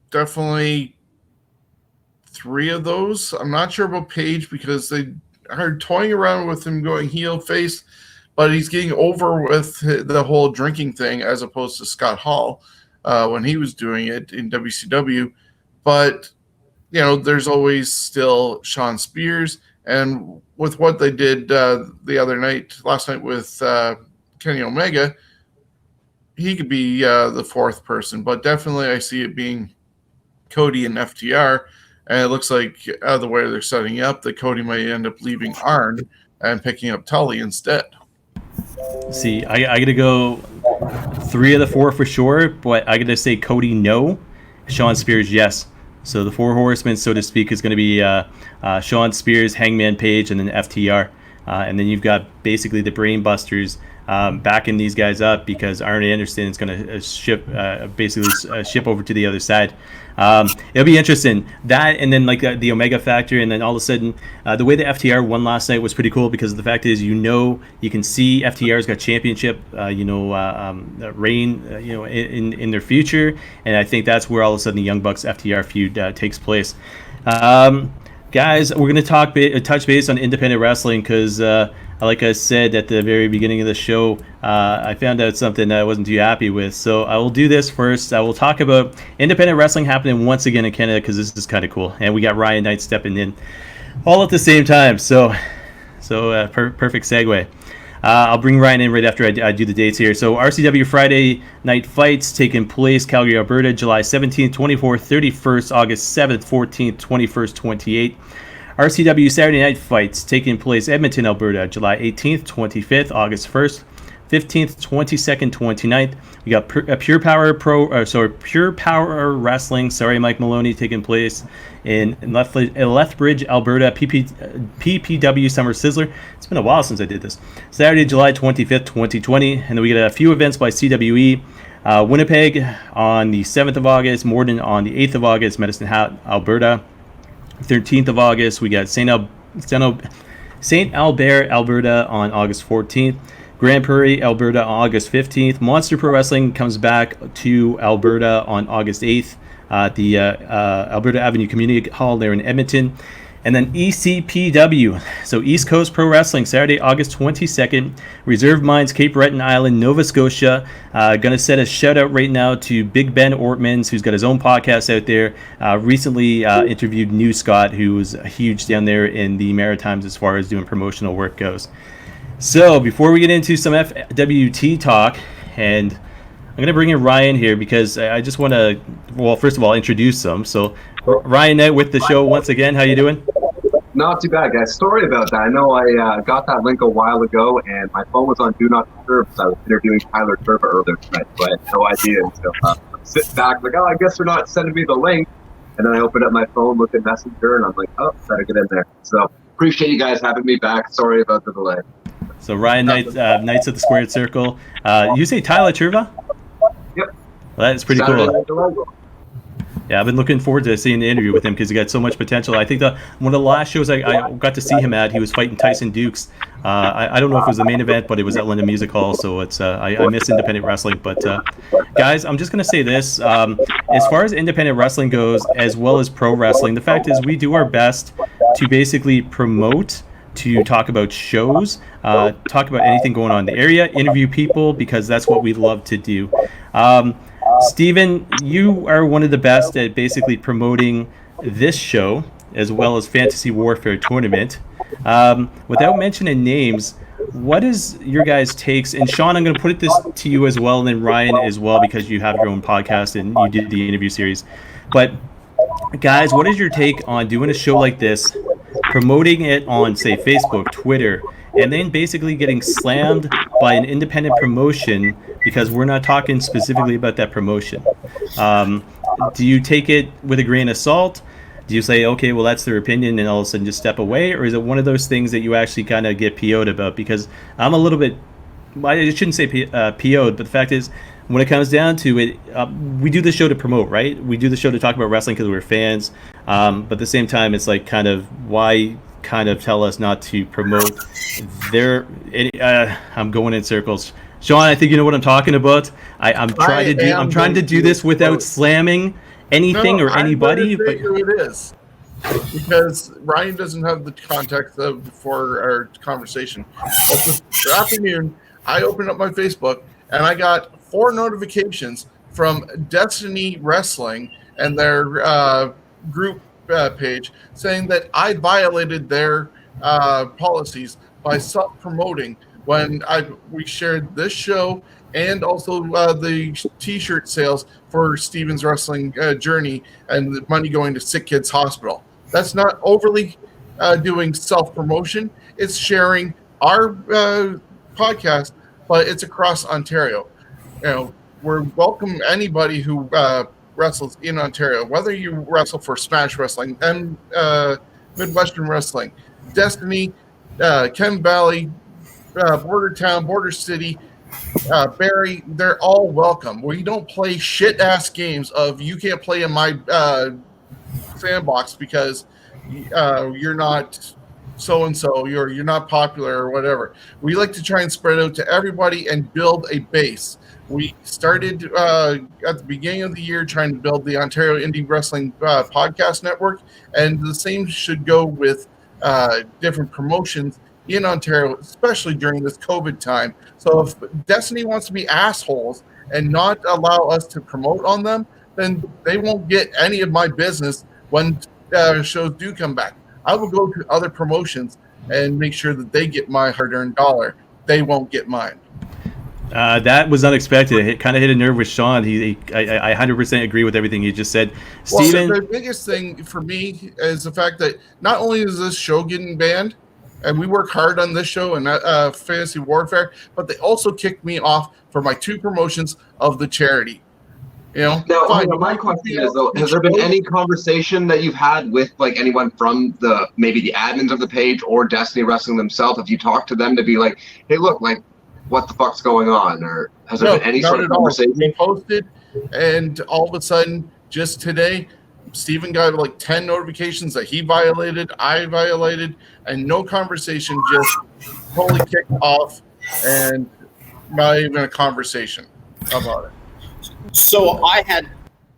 definitely 3 of those. I'm not sure about Page because they are toying around with him going heel face, but he's getting over with the whole drinking thing as opposed to Scott Hall when he was doing it in WCW. But, there's always still Shawn Spears. And with what they did last night with Kenny Omega, he could be the 4th person. But definitely I see it being Cody and FTR. And it looks like the way they're setting up that Cody might end up leaving Arn and picking up Tully instead. See, I got to go 3 of the 4 for sure, but I got to say Cody no, Shawn Spears yes. So the 4 horsemen, so to speak, is going to be Shawn Spears, Hangman Page, and then FTR. And then you've got basically the Brain Busters backing these guys up because Arn Anderson is going to ship over to the other side. It'll be interesting, that and then like the Omega factor, and then all of a sudden the way the FTR won last night was pretty cool because the fact is you can see FTR's got championship reign in their future, and I think that's where all of a sudden the Young Bucks FTR feud takes place. Guys, we're going to touch base on independent wrestling because like I said at the very beginning of the show, I found out something that I wasn't too happy with. So I will do this first. I will talk about independent wrestling happening once again in Canada because this is kind of cool. And we got Ryan Knight stepping in all at the same time. So perfect segue. I'll bring Ryan in right after I do the dates here. So RCW Friday night fights taking place Calgary, Alberta, July 17th, 24th, 31st, August 7th, 14th, 21st, 28th. RCW Saturday night fights taking place Edmonton, Alberta, July 18th, 25th, August 1st, 15th, 22nd, 29th. We got Pure Power Wrestling. Sorry, Mike Maloney, taking place in Lethbridge, Alberta. PPW Summer Sizzler. It's been a while since I did this. Saturday, July 25th, 2020, and then we get a few events by CWE. Winnipeg on the 7th of August. Morden on the 8th of August. Medicine Hat, Alberta. 13th of August, we got St. Albert, Alberta on August 14th. Grand Prairie, Alberta on August 15th. Monster Pro Wrestling comes back to Alberta on August 8th at the Alberta Avenue Community Hall there in Edmonton. And then ECPW, so East Coast Pro Wrestling, Saturday, August 22nd, Reserve Mines, Cape Breton Island, Nova Scotia. Going to set a shout out right now to Big Ben Ortmans, who's got his own podcast out there. Recently interviewed New Scott, who was huge down there in the Maritimes as far as doing promotional work goes. So before we get into some FWT talk, and I'm going to bring in Ryan here because I just want to, well, first of all, introduce them. So Ryan Knight with the show once again. How you doing? Not too bad, guys. Sorry about that. I know I got that link a while ago, and my phone was on Do Not Disturb, so I was interviewing Tyler Turba earlier tonight, so I had no idea. So I'm sitting back, like, I guess they're not sending me the link. And then I opened up my phone, looked at Messenger, and I'm like, gotta get in there. So appreciate you guys having me back. Sorry about the delay. So Ryan Knight, Knights at the Squared Circle. You say Tyler Turba? Yep. Well, that's pretty cool. Yeah, I've been looking forward to seeing the interview with him because he got so much potential. I think one of the last shows I got to see him at, he was fighting Tyson Dukes. I don't know if it was the main event, but it was at London Music Hall, so it's I miss independent wrestling. But guys, I'm just going to say this. As far as independent wrestling goes, as well as pro wrestling, the fact is we do our best to basically promote, to talk about shows, talk about anything going on in the area, interview people, because that's what we love to do. Steven, you are one of the best at basically promoting this show as well as Fantasy Warfare Tournament. Without mentioning names, what is your guys' takes? And Shawn, I'm going to put this to you as well, and then Ryan as well, because you have your own podcast and you did the interview series. But guys, what is your take on doing a show like this, promoting it on, say, Facebook, Twitter, and then basically getting slammed by an independent promotion because we're not talking specifically about that promotion? Do you take it with a grain of salt? Do you say, okay, well, that's their opinion, and all of a sudden just step away? Or is it one of those things that you actually kind of get PO'd about? Because I'm a little bit, I shouldn't say PO'd, but the fact is, when it comes down to it, we do the show to promote, right? We do the show to talk about wrestling because we're fans. But at the same time, it's like kind of why kind of tell us not to promote their. I'm going in circles. Shawn, I think you know what I'm talking about. I'm trying to do this without slamming anything or anybody. But who it is, because Ryan doesn't have the context for our conversation. But this afternoon, I opened up my Facebook and I got 4 notifications from Destiny Wrestling and their group page saying that I violated their policies by self-promoting when we shared this show and also the T-shirt sales for Steven's Wrestling Journey and the money going to Sick Kids Hospital. That's not overly doing self-promotion. It's sharing our podcast, but it's across Ontario. You know, we're welcome anybody who wrestles in Ontario, whether you wrestle for Smash Wrestling and Midwestern Wrestling, Destiny, Chem Valley, Border Town, Border City, Barrie, they're all welcome. We don't play shit-ass games of you can't play in my sandbox because you're not so-and-so, you're not popular or whatever. We like to try and spread out to everybody and build a base. We started at the beginning of the year trying to build the Ontario Indie Wrestling Podcast Network, and the same should go with different promotions in Ontario, especially during this COVID time. So if Destiny wants to be assholes and not allow us to promote on them, then they won't get any of my business when shows do come back. I will go to other promotions and make sure that they get my hard-earned dollar. They won't get mine. That was unexpected. It kind of hit a nerve with Shawn. I 100% agree with everything you just said. Steven? Well, the biggest thing for me is the fact that not only is this show getting banned, and we work hard on this show and Fantasy Warfare, but they also kicked me off for my 2 promotions of the charity. You know, now, my question is though, has there been any conversation that you've had with like anyone from maybe the admins of the page or Destiny Wrestling themselves? Have you talked to them to be like, hey, look, like, what the fuck's going on? Or has there been any sort of conversation? They posted, and all of a sudden, just today, Steven got like 10 notifications that he violated, I violated, and no conversation, just totally kicked off, and not even a conversation about it. So I had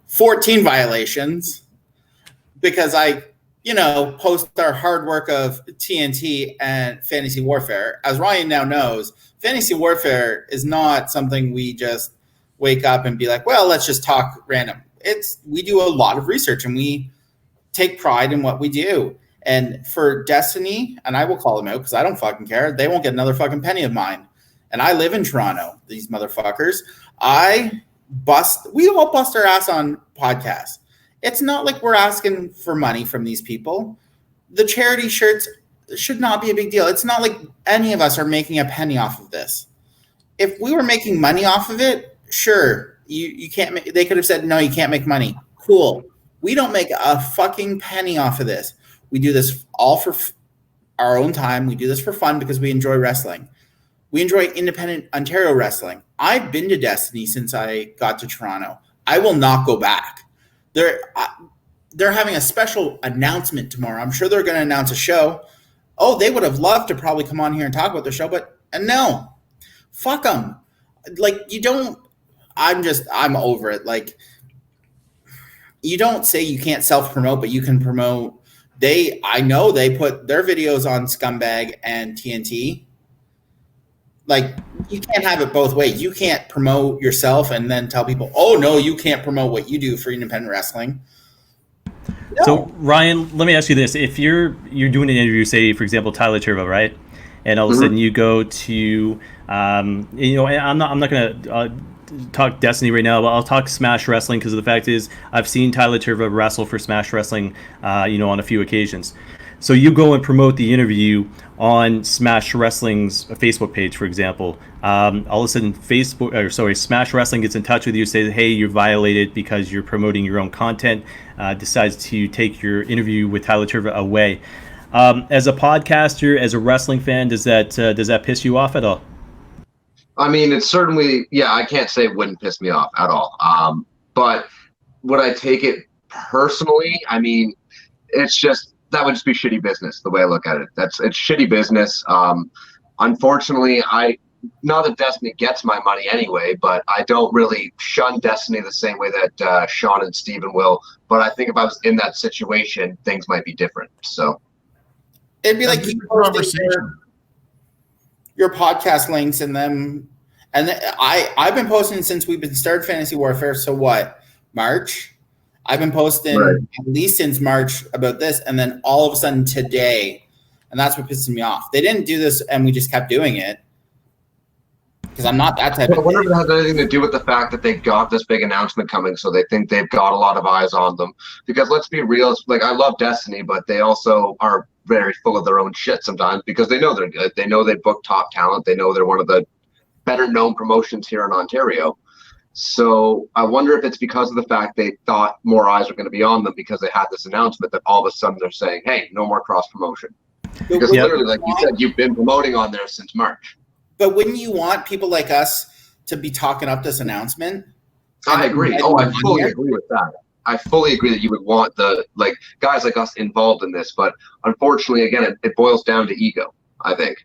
14 violations because I, post our hard work of TNT and Fantasy Warfare. As Ryan now knows, Fantasy Warfare is not something we just wake up and be like, well, let's just talk random. We do a lot of research and we take pride in what we do. And for Destiny, and I will call them out because I don't fucking care, they won't get another fucking penny of mine. And I live in Toronto, these motherfuckers. We all bust our ass on podcasts. It's not like we're asking for money from these people. The charity shirts should not be a big deal. It's not like any of us are making a penny off of this. If we were making money off of it, sure, you can't. They could have said, no, you can't make money. Cool. We don't make a fucking penny off of this. We do this all for our own time. We do this for fun because we enjoy wrestling. We enjoy independent Ontario wrestling. I've been to Destiny since I got to Toronto. I will not go back. They're having a special announcement tomorrow. I'm sure they're going to announce a show. Oh, they would have loved to probably come on here and talk about their show, but no. Fuck them. Like, I'm over it. Like, you don't say you can't self-promote, but you can promote. I know they put their videos on Scumbag and TNT. Like, you can't have it both ways. You can't promote yourself and then tell people, oh, no, you can't promote what you do for independent wrestling. No. So, Ryan, let me ask you this. If you're doing an interview, say, for example, Tyler Turbo, right? And all of a sudden you go to, I'm not going to talk Destiny right now, but I'll talk Smash Wrestling because the fact is I've seen Tyler Turbo wrestle for Smash Wrestling, on a few occasions. So you go and promote the interview on Smash Wrestling's Facebook page, for example. All of a sudden, Smash Wrestling gets in touch with you, says, "Hey, you're violated because you're promoting your own content." Decides to take your interview with Tyler Turbo away. As a podcaster, as a wrestling fan, does that piss you off at all? I mean, it's certainly, I can't say it wouldn't piss me off at all. But would I take it personally? I mean, it's just, that would just be shitty business the way I look at it. It's shitty business. Unfortunately, not that Destiny gets my money anyway, but I don't really shun Destiny the same way that Shawn and Steven will. But I think if I was in that situation, things might be different. So it'd be like you posting your podcast links and them. And I've been posting since we've been started Fantasy Warfare. So what? March? I've been posting at least since March about this, and then all of a sudden today, and that's what pisses me off. They didn't do this, and we just kept doing it because I'm not that type of. I wonder if it has anything to do with the fact that they got this big announcement coming, so they think they've got a lot of eyes on them. Because let's be real, like I love Destiny, but they also are very full of their own shit sometimes because they know they're good. They know they book top talent. They know they're one of the better known promotions here in Ontario. So I wonder if it's because of the fact they thought more eyes were going to be on them because they had this announcement that all of a sudden they're saying, hey, no more cross promotion. Because literally, like you said, you've been promoting on there since March. But wouldn't you want people like us to be talking up this announcement? I agree. I fully agree with that. I fully agree that you would want the guys like us involved in this. But unfortunately, again, it boils down to ego, I think.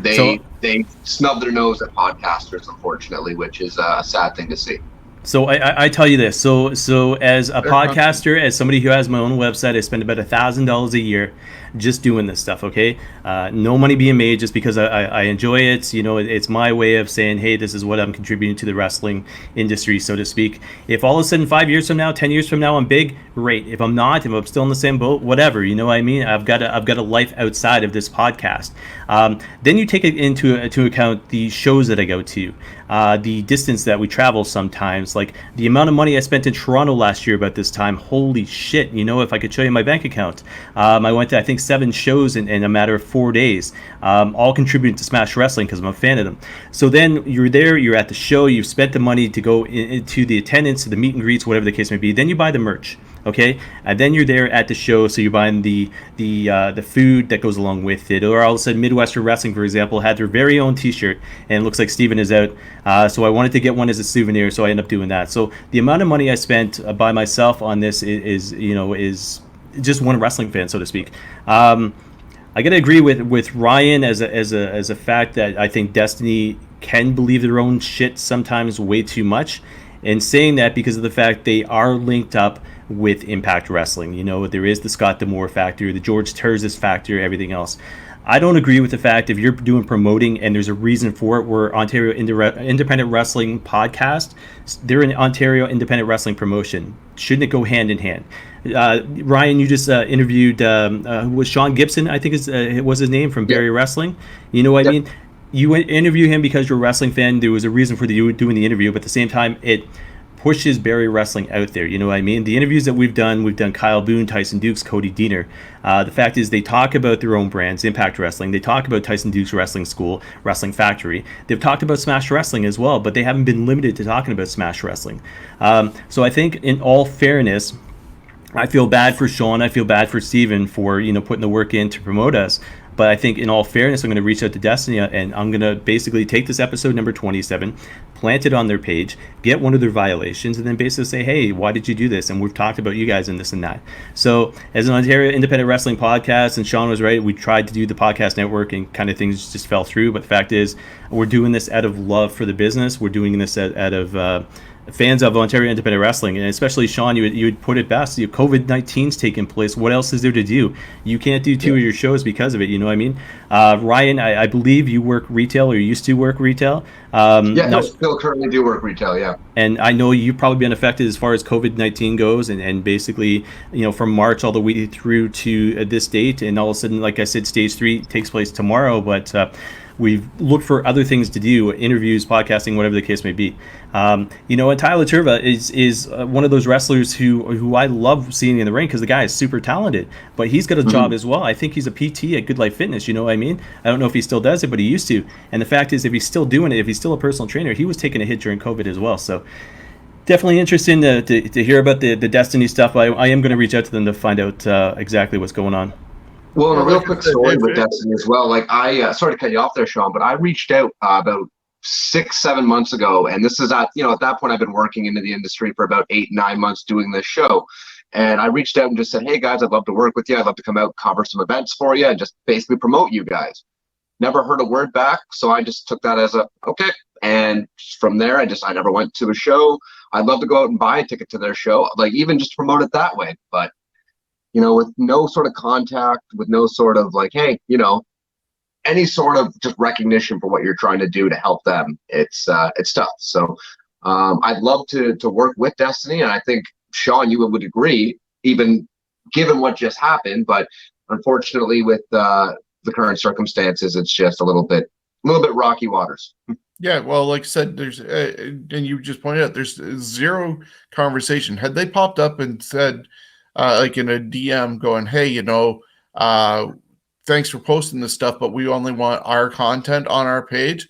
They snub their nose at podcasters, unfortunately, which is a sad thing to see. So I tell you this. So as a podcaster, as somebody who has my own website, I spend about $1,000 a year just doing this stuff. Okay, no money being made, just because I enjoy it. You know, it's my way of saying, hey, this is what I'm contributing to the wrestling industry, so to speak. If all of a sudden 5 years from now, 10 years from now, I'm big, great. If I'm not, if I'm still in the same boat, whatever. You know what I mean? I've got a life outside of this podcast. Then you take it into account the shows that I go to, the distance that we travel sometimes, like the amount of money I spent in Toronto last year about this time. Holy shit! You know, if I could show you my bank account, I went to, I think, 7 shows in a matter of 4 days, all contributing to Smash Wrestling because I'm a fan of them. So then you're there, you're at the show, you've spent the money to go into the attendance, to the meet and greets, whatever the case may be. Then you buy the merch. Okay, and then you're there at the show, so you're buying the food that goes along with it. Or all of a sudden, Midwestern Wrestling, for example, had their very own T-shirt, and it looks like Steven is out. So I wanted to get one as a souvenir, so I ended up doing that. So the amount of money I spent by myself on this is just one wrestling fan, so to speak. I gotta agree with Ryan as a fact that I think Destiny can believe their own shit sometimes way too much, and saying that because of the fact they are linked up with Impact Wrestling. You know, there is the Scott D'Amore factor, the George Terzis factor, everything else. I don't agree with the fact if you're doing promoting and there's a reason for it. We're Ontario Independent Wrestling Podcast. They're an Ontario Independent Wrestling promotion. Shouldn't it go hand in hand? Ryan, you just interviewed was Sean Gibson, I think was his name, from Barry Wrestling. You know what I mean? You interview him because you're a wrestling fan. There was a reason for you doing the interview, but at the same time, it pushes Barry Wrestling out there. You know what I mean? The interviews that we've done Kyle Boone, Tyson Dukes, Cody Diener. The fact is they talk about their own brands, Impact Wrestling. They talk about Tyson Dukes Wrestling School, Wrestling Factory. They've talked about Smash Wrestling as well, but they haven't been limited to talking about Smash Wrestling. So I think in all fairness, I feel bad for Shawn. I feel bad for Steven for, putting the work in to promote us. But I think in all fairness, I'm going to reach out to Destiny and I'm going to basically take this episode number 27, plant it on their page, get one of their violations, and then basically say, hey, why did you do this? And we've talked about you guys and this and that. So as an Ontario Independent Wrestling podcast, and Shawn was right, we tried to do the podcast network and kind of things just fell through. But the fact is, we're doing this out of love for the business. We're doing this out of fans of Ontario Independent Wrestling, and especially Shawn, you would put it best. COVID-19's taking place. What else is there to do? You can't do 2 of your shows because of it. You know what I mean? Ryan, I believe you work retail, or you used to work retail. I still currently do work retail. Yeah. And I know you've probably been affected as far as COVID-19 goes, and basically, from March all the way through to this date, and all of a sudden, like I said, stage 3 takes place tomorrow, but we've looked for other things to do, interviews, podcasting, whatever the case may be. And Tyler Turva is one of those wrestlers who I love seeing in the ring because the guy is super talented, but he's got a job as well. I think he's a PT at Good Life Fitness, you know what I mean? I don't know if he still does it, but he used to. And the fact is, if he's still doing it, if he's still a personal trainer, he was taking a hit during COVID as well. So definitely interesting to hear about the Destiny stuff. I am going to reach out to them to find out exactly what's going on. Well, and a real quick story with Destiny as well. Like sorry to cut you off there, Shawn, but I reached out about 6-7 months ago, and this is at that point I've been working into the industry for about 8-9 months doing this show, And I reached out and just said, hey guys, I'd love to work with you. I'd love to come out, cover some events for you, and just basically promote you guys. Never heard a word back, so I just took that as a okay. And from there, I never went to a show. I'd love to go out and buy a ticket to their show, like even just promote it that way. But with no sort of contact, with no sort of like, hey, any sort of just recognition for what you're trying to do to help them, it's tough. So I'd love to work with Destiny, and I think Shawn, you would agree, even given what just happened. But unfortunately, with the current circumstances, it's just a little bit rocky waters. Yeah, well, like I said, there's and you just pointed out there's zero conversation. Had they popped up and said, like in a DM, going, "Hey, thanks for posting this stuff, but we only want our content on our page,"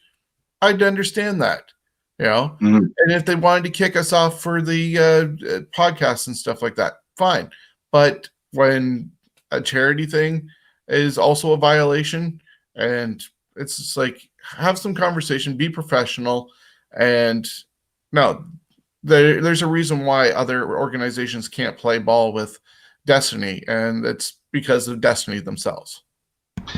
I'd understand that. And if they wanted to kick us off for the podcasts and stuff like that, fine. But when a charity thing is also a violation, and it's just like, have some conversation, be professional. And no, there's a reason why other organizations can't play ball with Destiny, and it's because of Destiny themselves.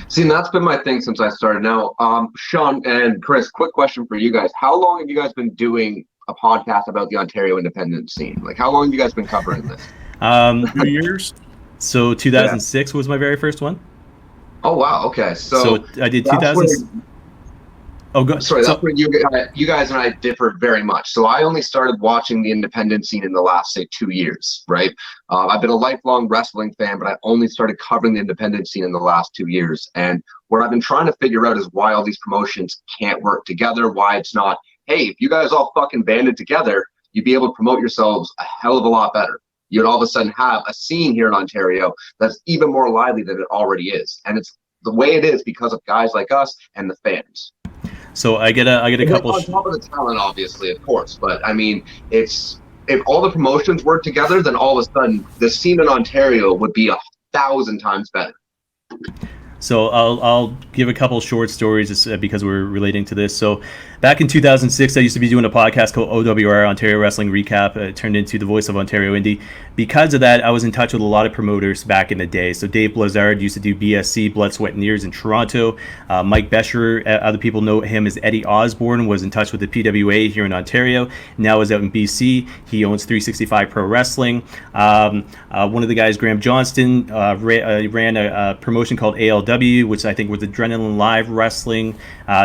See, and that's been my thing since I started. Now, Shawn and Chris, quick question for you guys. How long have you guys been doing a podcast about the Ontario independent scene? Like, how long have you guys been covering this? 2 years. So 2006 was my very first one. Oh, wow. Okay. So I did 2000. Oh, good. Sorry, that's where you guys and I differ very much. So I only started watching the independent scene in the last, say, 2 years, right? I've been a lifelong wrestling fan, but I only started covering the independent scene in the last 2 years. And what I've been trying to figure out is why all these promotions can't work together, why it's not, hey, if you guys all fucking banded together, you'd be able to promote yourselves a hell of a lot better. You'd all of a sudden have a scene here in Ontario that's even more lively than it already is. And it's the way it is because of guys like us and the fans. So I get a couple on top of the talent, obviously, of course. But I mean, if all the promotions work together, then all of a sudden the scene in Ontario would be 1,000 times better. So I'll give a couple short stories because we're relating to this. So back in 2006, I used to be doing a podcast called OWR, Ontario Wrestling Recap. It turned into the Voice of Ontario Indie. Because of that, I was in touch with a lot of promoters back in the day. So Dave Blizzard used to do BSC, Blood, Sweat, and Tears in Toronto. Mike Bescher, other people know him as Eddie Osborne, was in touch with the PWA here in Ontario. Now is out in BC. He owns 365 Pro Wrestling. One of the guys, Graham Johnston, ran a promotion called ALW, which I think was Adrenaline Live Wrestling.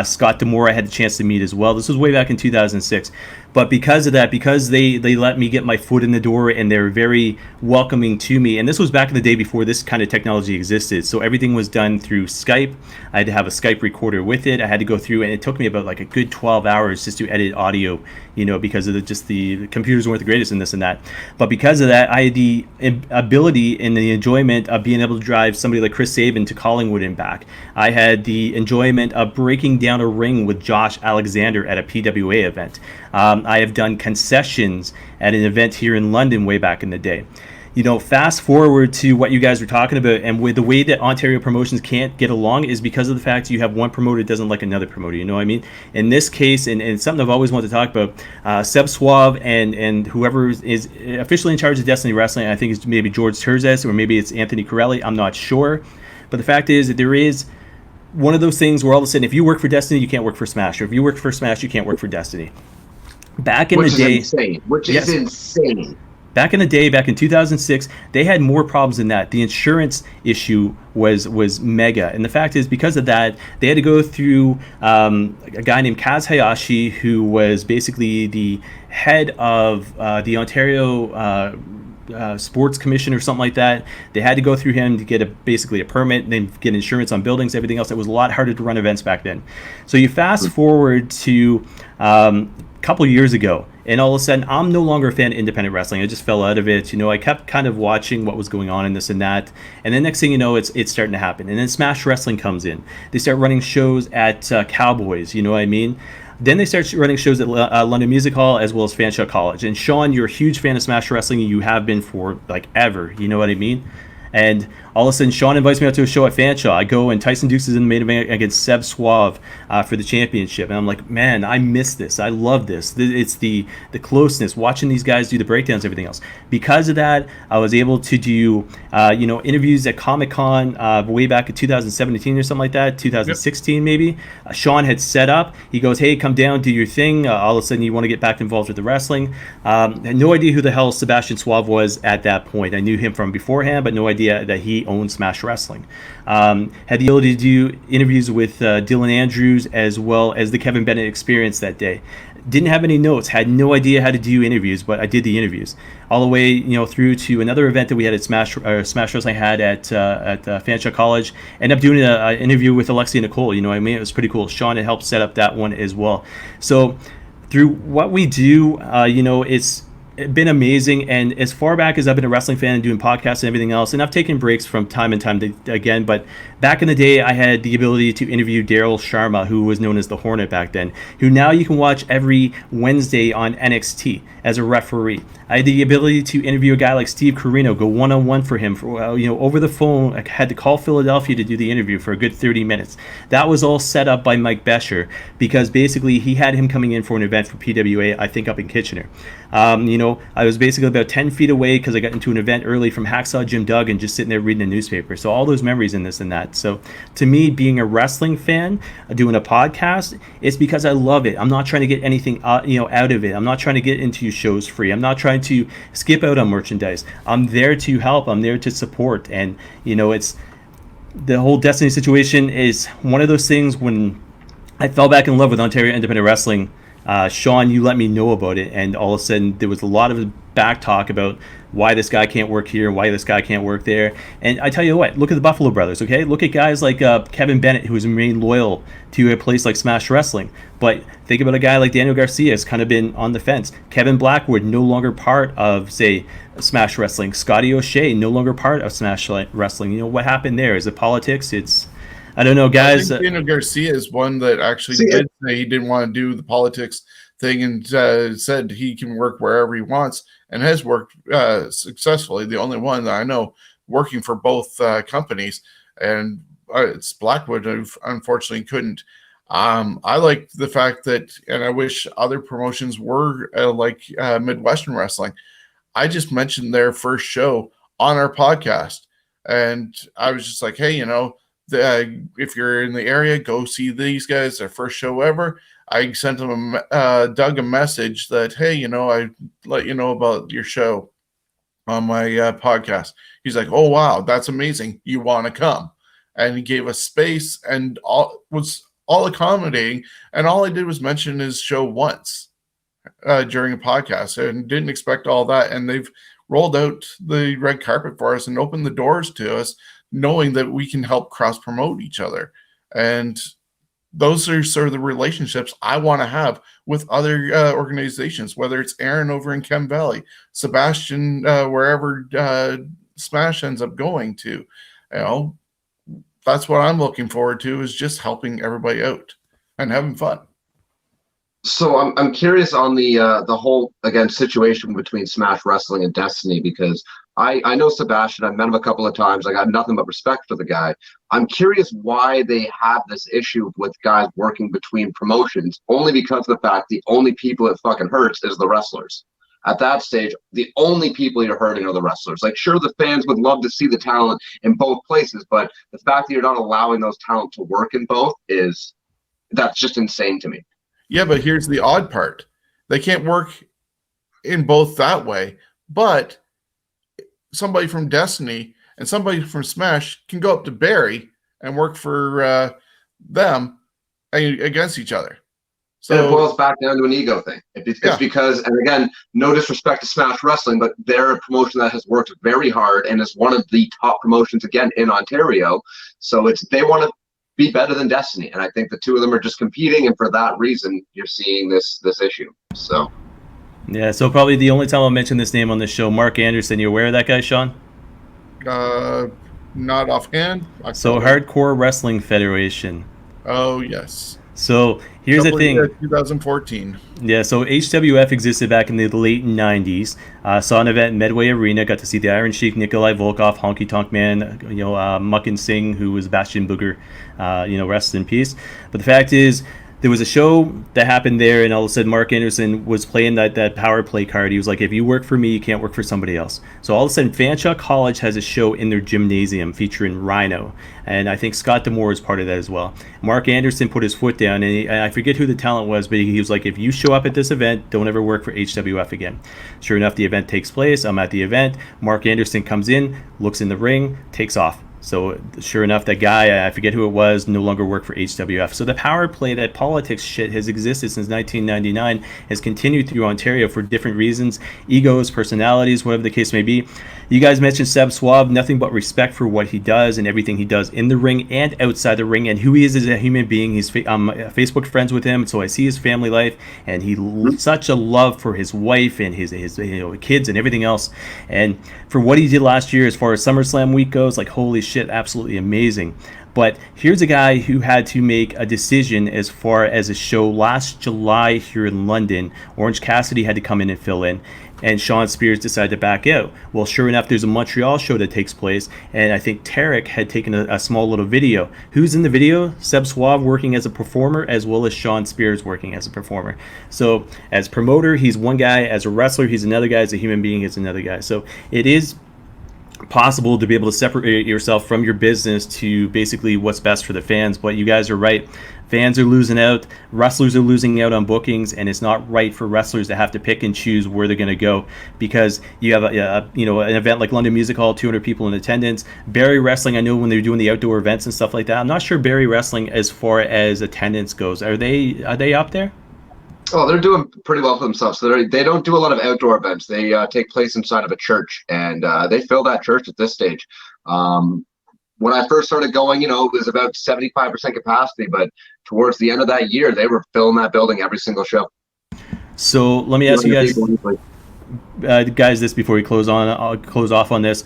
Scott Demore I had the chance to meet as well. This was way back in 2006. But because of that, because they let me get my foot in the door and they're very welcoming to me, and this was back in the day before this kind of technology existed. So everything was done through Skype. I had to have a Skype recorder with it. I had to go through, and it took me about like a good 12 hours just to edit audio, because of the computers weren't the greatest in this and that. But because of that, I had the ability and the enjoyment of being able to drive somebody like Chris Sabin to Collingwood and back. I had the enjoyment of breaking down a ring with Josh Alexander at a PWA event. I have done concessions at an event here in London way back in the day. Fast forward to what you guys were talking about, and with the way that Ontario promotions can't get along is because of the fact you have one promoter that doesn't like another promoter. You know what I mean? In this case, and something I've always wanted to talk about, Seb Suave and whoever is officially in charge of Destiny Wrestling, I think it's maybe George Terzes or maybe it's Anthony Corelli. I'm not sure. But the fact is that there is one of those things where all of a sudden, if you work for Destiny, you can't work for Smash. Or if you work for Smash, you can't work for Destiny. Back in the day, which is insane. Back in the day, back in 2006, they had more problems than that. The insurance issue was mega, and the fact is, because of that, they had to go through a guy named Kaz Hayashi, who was basically the head of the Ontario Sports Commission or something like that. They had to go through him to get basically a permit, and then get insurance on buildings, everything else. It was a lot harder to run events back then. So you fast forward to couple years ago, and all of a sudden I'm no longer a fan of independent wrestling. I just fell out of it. I kept kind of watching what was going on in this and that, and then next thing you know, it's starting to happen. And then Smash Wrestling comes in. They start running shows at Cowboys, you know what I mean? Then they start running shows at London Music Hall as well as Fanshawe College. And Shawn, you're a huge fan of Smash Wrestling, and you have been for like ever, you know what I mean? And all of a sudden Shawn invites me out to a show at Fanshawe. I go, and Tyson Dukes is in the main event against Seb Suave for the championship, and I'm like, man, I miss this. I love this. It's the closeness, watching these guys do the breakdowns, everything else. Because of that, I was able to do interviews at Comic-Con way back in 2017 or something like that, 2016 maybe. Shawn had set up. He goes, hey, come down, do your thing. All of a sudden you want to get back involved with the wrestling. Had no idea who the hell Sebastian Suave was at that point. I knew him from beforehand, but no idea that he owned Smash Wrestling. Had the ability to do interviews with Dylan Andrews as well as the Kevin Bennett experience that day. Didn't have any notes, had no idea how to do interviews, but I did the interviews all the way, through to another event that we had at Smash Wrestling had at Fanshawe College. Ended up doing an interview with Alexia Nicole. It was pretty cool. Shawn had helped set up that one as well. So through what we do, it's been amazing. And as far back as I've been a wrestling fan and doing podcasts and everything else, and I've taken breaks from time and time again, but back in the day, I had the ability to interview Daryl Sharma, who was known as the Hornet back then, who now you can watch every Wednesday on NXT as a referee. I had the ability to interview a guy like Steve Carino, go one-on-one for him, over the phone. I had to call Philadelphia to do the interview for a good 30 minutes. That was all set up by Mike Bescher, because basically he had him coming in for an event for PWA, I think up in Kitchener. I was basically about 10 feet away because I got into an event early from Hacksaw Jim Duggan, just sitting there reading a newspaper. So all those memories in this and that. So to me, being a wrestling fan, doing a podcast, it's because I love it. I'm not trying to get anything out of it. I'm not trying to get into your shows free. I'm not trying to skip out on merchandise. I'm there to help. I'm there to support. And it's the whole Destiny situation is one of those things. When I fell back in love with Ontario Independent Wrestling, Shawn, you let me know about it, and all of a sudden there was a lot of back talk about why this guy can't work here, why this guy can't work there. And I tell you what, look at the Buffalo Brothers, okay? Look at guys like Kevin Bennett, who has remained loyal to a place like Smash Wrestling. But think about a guy like Daniel Garcia, has kind of been on the fence. Kevin Blackwood, no longer part of, say, Smash Wrestling. Scotty O'Shea, no longer part of Smash Wrestling. What happened there? Is it politics? I don't know, guys. I think Daniel Garcia is one that actually did say he didn't want to do the politics thing, and said he can work wherever he wants, and has worked successfully. The only one that I know working for both companies, and it's Blackwood, who unfortunately couldn't. I like the fact that, and I wish other promotions were like Midwestern Wrestling. I just mentioned their first show on our podcast, and I was just like, hey, if you're in the area, go see these guys, their first show ever. I sent them Doug a message that, hey, I let you know about your show on my podcast. He's like, oh, wow, that's amazing. You want to come? And he gave us space and was all accommodating. And all I did was mention his show once during a podcast, and didn't expect all that. And they've rolled out the red carpet for us and opened the doors to us, knowing that we can help cross promote each other. And those are sort of the relationships I want to have with other organizations, whether it's Aaron over in Chem Valley, Sebastian, wherever Smash ends up going to. That's what I'm looking forward to, is just helping everybody out and having fun. So I'm curious on the whole, again, situation between Smash Wrestling and Destiny, because I know Sebastian. I've met him a couple of times. I got nothing but respect for the guy. I'm curious why they have this issue with guys working between promotions, only because of the fact the only people it fucking hurts is the wrestlers. At that stage, the only people you're hurting are the wrestlers. Like, sure, the fans would love to see the talent in both places, but the fact that you're not allowing those talent to work in both that's just insane to me. Yeah, but here's the odd part. They can't work in both that way, but somebody from Destiny and somebody from Smash can go up to Barry and work for them against each other. So and it boils back down to an ego thing. It's because, and again, no disrespect to Smash Wrestling, but they're a promotion that has worked very hard and is one of the top promotions, again, in Ontario. So they want to be better than Destiny. And I think the two of them are just competing, and for that reason, you're seeing this issue. So yeah, so probably the only time I'll mention this name on this show, Mark Anderson. You aware of that guy, Shawn? Not offhand. So Hardcore Wrestling Federation. Oh, yes. So here's the thing. 2014. Yeah, so HWF existed back in the late 90s. Saw an event in Medway Arena, got to see the Iron Sheik, Nikolai Volkov, Honky Tonk Man, Muckin Singh, who was Bastion Booger, rest in peace. But the fact is, there was a show that happened there, and all of a sudden Mark Anderson was playing that power play card. He was like, if you work for me, you can't work for somebody else. So all of a sudden, Fanshawe College has a show in their gymnasium featuring Rhino, and I think Scott D'Amore is part of that as well. Mark Anderson put his foot down, and I forget who the talent was, but he was like, if you show up at this event, don't ever work for HWF again. Sure enough, the event takes place. I'm at the event. Mark Anderson comes in, looks in the ring, takes off. So sure enough, that guy, I forget who it was, no longer worked for HWF. So the power play, that politics shit has existed since 1999, has continued through Ontario for different reasons, egos, personalities, whatever the case may be. You guys mentioned Seb Suave, nothing but respect for what he does and everything he does in the ring and outside the ring and who he is as a human being. I'm Facebook friends with him, so I see his family life, and such a love for his wife and his kids and everything else. And for what he did last year as far as SummerSlam week goes, like holy shit, absolutely amazing. But here's a guy who had to make a decision as far as a show last July here in London. Orange Cassidy had to come in and fill in, and Shawn Spears decided to back out. Well, sure enough, there's a Montreal show that takes place, and I think Tarek had taken a small little video. Who's in the video? Seb Suave working as a performer, as well as Shawn Spears working as a performer. So as promoter, he's one guy. As a wrestler, he's another guy. As a human being, he's another guy. So it is possible to be able to separate yourself from your business to basically what's best for the fans. But you guys are right. Fans are losing out. Wrestlers are losing out on bookings, and it's not right for wrestlers to have to pick and choose where they're going to go, because you have an event like London Music Hall, 200 people in attendance. Barrie Wrestling, I know when they're doing the outdoor events and stuff like that. I'm not sure Barrie Wrestling as far as attendance goes. Are they up there? Oh, they're doing pretty well for themselves. So they don't do a lot of outdoor events. They take place inside of a church, and they fill that church at this stage. When I first started going, it was about 75% capacity, but towards the end of that year, they were filling that building every single show. So let me ask you guys this before we close off on this.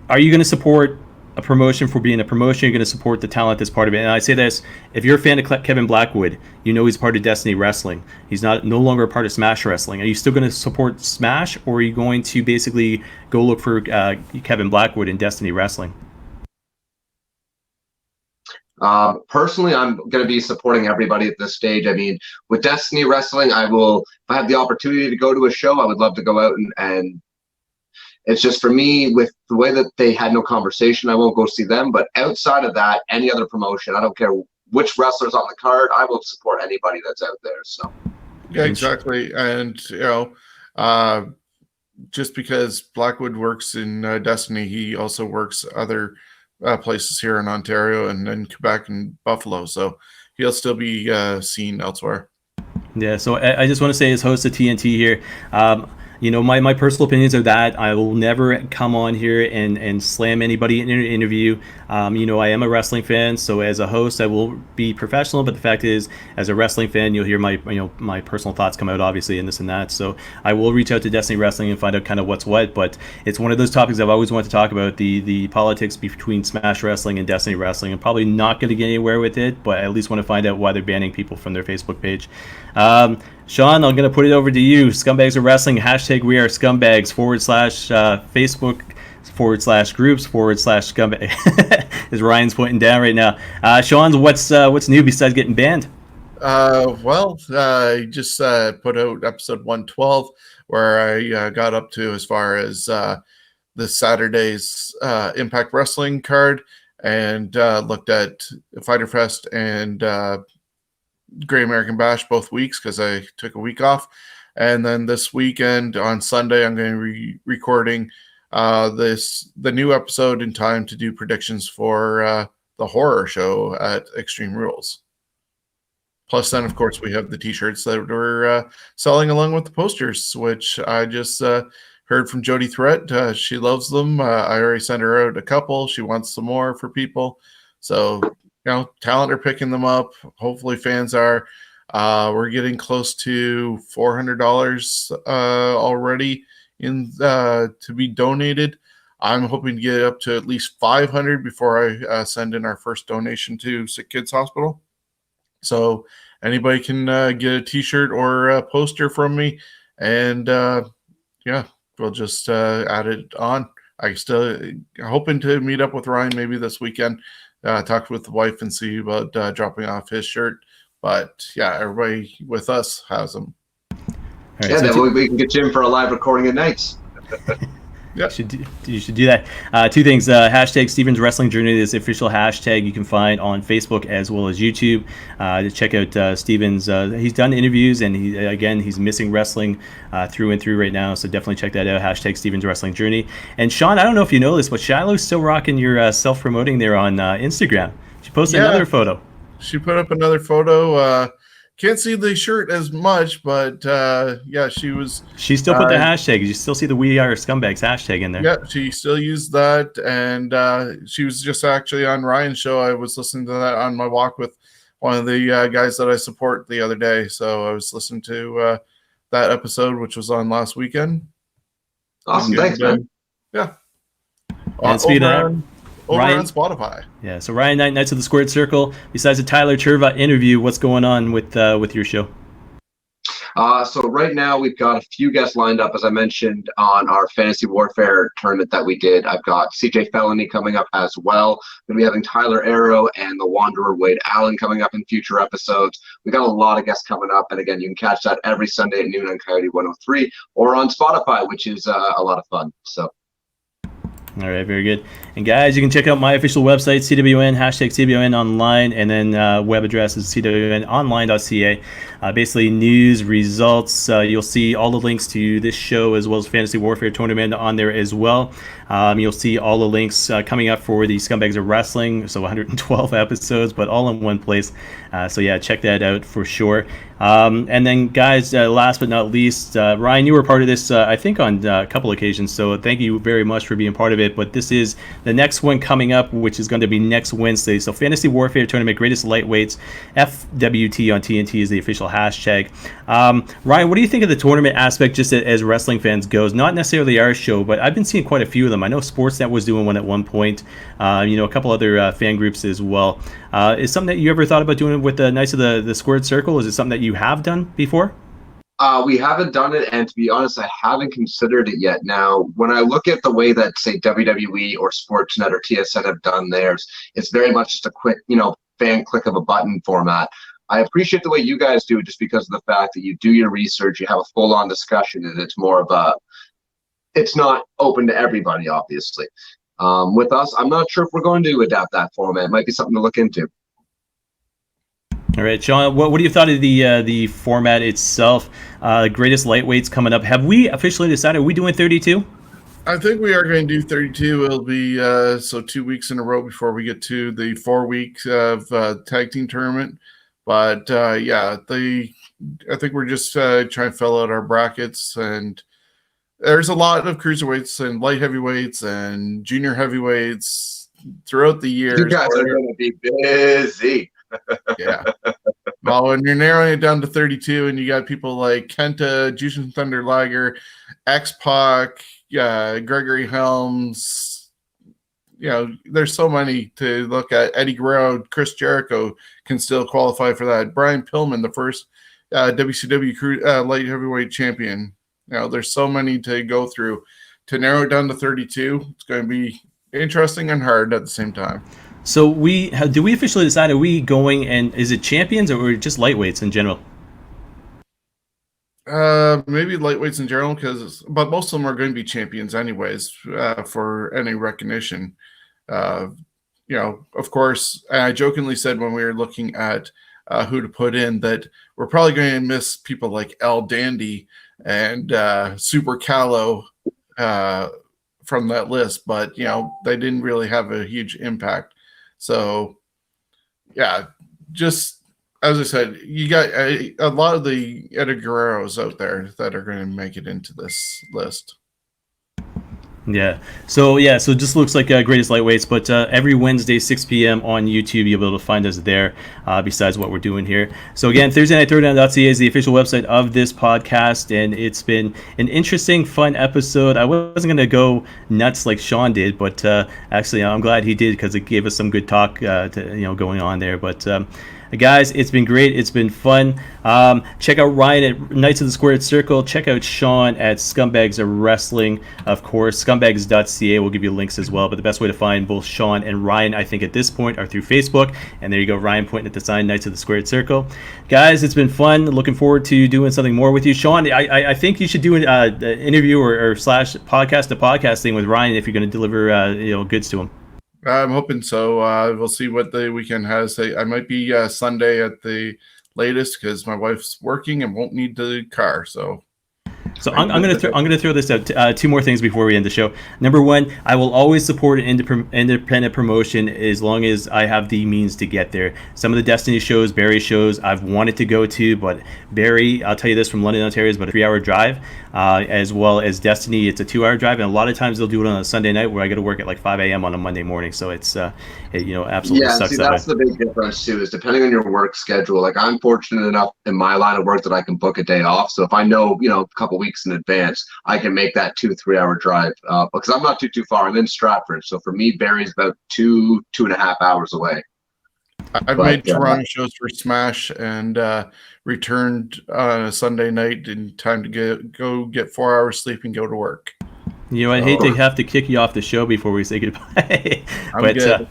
Are you going to support a promotion for being a promotion? You're going to support the talent that's part of it? And I say this, if you're a fan of Kevin Blackwood, he's part of Destiny Wrestling. He's no longer a part of Smash Wrestling. Are you still going to support Smash, or are you going to basically go look for Kevin Blackwood in Destiny Wrestling? Personally, I'm going to be supporting everybody at this stage. I mean, with Destiny Wrestling, if I have the opportunity to go to a show, I would love to go out and it's just, for me, with the way that they had no conversation, I won't go see them. But outside of that, any other promotion, I don't care which wrestler's on the card, I will support anybody that's out there. So yeah, exactly. And just because Blackwood works in Destiny, he also works other places here in Ontario and in Quebec and Buffalo, so he'll still be seen elsewhere. Yeah, so I just want to say, as host of TNT here, my personal opinions are that I will never come on here and slam anybody in an interview. I am a wrestling fan, so as a host, I will be professional. But the fact is, as a wrestling fan, you'll hear my personal thoughts come out, obviously, and this and that. So I will reach out to Destiny Wrestling and find out kind of what's what. But it's one of those topics I've always wanted to talk about, the politics between Smash Wrestling and Destiny Wrestling. I'm probably not going to get anywhere with it, but I at least want to find out why they're banning people from their Facebook page. Shawn, I'm going to put it over to you. Scumbags of Wrestling, hashtag we are scumbags, /Facebook /groups /scumbag. As Ryan's pointing down right now. Shawn, what's new besides getting banned? I just put out episode 112, where I got up to as far as this Saturday's Impact Wrestling card, and looked at Fighter Fest and Great American Bash both weeks, because I took a week off. And then this weekend on Sunday, I'm going to be recording the new episode in time to do predictions for the horror show at Extreme Rules. Plus, then, of course, we have the t-shirts that we're selling along with the posters, which I just heard from Jody Threat. She loves them. I already sent her out a couple. She wants some more for people. So, talent are picking them up. Hopefully fans are. We're getting close to $400 already to be donated. I'm hoping to get up to at least $500 before I send in our first donation to Sick Kids Hospital. So anybody can get a T-shirt or a poster from me, and yeah, we'll just add it on. I still hoping to meet up with Ryan maybe this weekend. Talk with the wife and see about dropping off his shirt. But yeah, everybody with us has them. Right, yeah, so then we can get Jim for a live recording at nights. Yeah, you should do that. Two things. Hashtag Steven's Wrestling Journey is the official hashtag you can find on Facebook as well as YouTube. To check out Steven's. He's done interviews, and he's missing wrestling through and through right now. So definitely check that out. Hashtag Steven's Wrestling Journey. And Shawn, I don't know if you know this, but Shiloh's still rocking your self-promoting there on Instagram. She posted another photo. She put up another photo. Can't see the shirt as much, but yeah, she still put the hashtag. You still see the We Are Scumbags hashtag in there. Yeah, she still used that, and she was just actually on Ryan's show. I was listening to that on my walk with one of the guys that I support the other day. So I was listening to that episode, which was on last weekend. Awesome, thanks, man. Yeah. And speaking of that, over Ryan, on Spotify. Yeah, so Ryan Knight, Knights of the Squared Circle. Besides the Tyler Turva interview, what's going on with your show? So right now we've got a few guests lined up, as I mentioned, on our Fantasy Warfare tournament that we did. I've got CJ Felony coming up as well. Going to be having Tyler Arrow and the Wanderer Wade Allen coming up in future episodes. We got a lot of guests coming up, and again, you can catch that every Sunday at noon on Coyote 103 or on Spotify, which is a lot of fun. So. All right, very good. And guys, you can check out my official website, CWN, hashtag CWN online, and then web address is cwnonline.ca. Basically, news, results. You'll see all the links to this show as well as Fantasy Warfare Tournament on there as well. You'll see all the links coming up for the Scumbags of Wrestling, so 112 episodes, but all in one place. So yeah, check that out for sure. And then, guys, last but not least, Ryan, you were part of this, I think, on a couple occasions, so thank you very much for being part of it. But this is the next one coming up, which is going to be next Wednesday. So Fantasy Warfare Tournament, Greatest Lightweights, FWT on TNT is the official hashtag. Ryan, what do you think of the tournament aspect just as wrestling fans goes? Not necessarily our show, but I've been seeing quite a few of them. I know Sportsnet was doing one at one point, a couple other fan groups as well. Is something that you ever thought about doing with the Knights of the Squared Circle? Is it something that you have done before? We haven't done it, and to be honest, I haven't considered it yet. Now, when I look at the way that, say, WWE or Sportsnet or TSN have done theirs, it's very much just a quick, fan click of a button format. I appreciate the way you guys do it just because of the fact that you do your research, you have a full-on discussion, and it's more of it's not open to everybody, obviously. With us, I'm not sure if we're going to adapt that format. It might be something to look into. All right, Shawn, what do you thought of the format itself? Greatest lightweights coming up. Have we officially decided? Are we doing 32? I think we are going to do 32. It'll be 2 weeks in a row before we get to the 4 weeks of tag team tournament. But I think we're just trying to fill out our brackets, and there's a lot of cruiserweights and light heavyweights and junior heavyweights throughout the year. You guys are going to be busy. Yeah. Well, when you're narrowing it down to 32 and you got people like Kenta, Jushin Thunder Liger, X-Pac, Gregory Helms, there's so many to look at. Eddie Guerrero, Chris Jericho can still qualify for that. Brian Pillman, the first WCW light heavyweight champion. There's so many to go through. To narrow it down to 32, it's going to be interesting and hard at the same time. So do we officially decide, are we going, and is it champions or just lightweights in general? Maybe lightweights in general, but most of them are going to be champions anyways, for any recognition. Of course, I jokingly said when we were looking at who to put in that we're probably going to miss people like El Dandy and Super Callow from that list, but they didn't really have a huge impact. So, yeah, just as I said, you got a lot of the Eddie Guerreros out there that are going to make it into this list. Yeah. So it just looks like Greatest Lightweights, but every Wednesday, 6 p.m. on YouTube, you'll be able to find us there, besides what we're doing here. So again, Thursday Night Throwdown.ca is the official website of this podcast, and it's been an interesting, fun episode. I wasn't going to go nuts like Shawn did, but actually I'm glad he did because it gave us some good talk going on there. But Guys, it's been great. It's been fun. Check out Ryan at Knights of the Squared Circle. Check out Shawn at Scumbags of Wrestling. Of course, scumbags.ca will give you links as well. But the best way to find both Shawn and Ryan, I think, at this point are through Facebook. And there you go, Ryan pointing at the sign, Knights of the Squared Circle. Guys, it's been fun. Looking forward to doing something more with you. Shawn, I think you should do an interview or slash podcast to podcast thing with Ryan if you're going to deliver goods to him. I'm hoping so. We'll see what the weekend has. I might be Sunday at the latest because my wife's working and won't need the car. So I'm going to throw this out. Two more things before we end the show. Number one, I will always support an independent promotion as long as I have the means to get there. Some of the Destiny shows, Barry shows, I've wanted to go to, but Barry, I'll tell you this, from London, Ontario, is about a 3-hour drive, as well as Destiny, it's a 2-hour drive, and a lot of times they'll do it on a Sunday night where I got to work at like 5 a.m. on a Monday morning. So it's absolutely sucks. Yeah, that's the big difference too, is depending on your work schedule. Like, I'm fortunate enough in my line of work that I can book a day off. So if I know, a couple weeks in advance, I can make that 2-3 hour drive because I'm not too far. I'm in Stratford, so for me, Barry's about 2.5 hours away. I've made Toronto shows for Smash and returned on a Sunday night in time to go get 4 hours sleep and go to work. I'd hate to have to kick you off the show before we say goodbye. I'm good.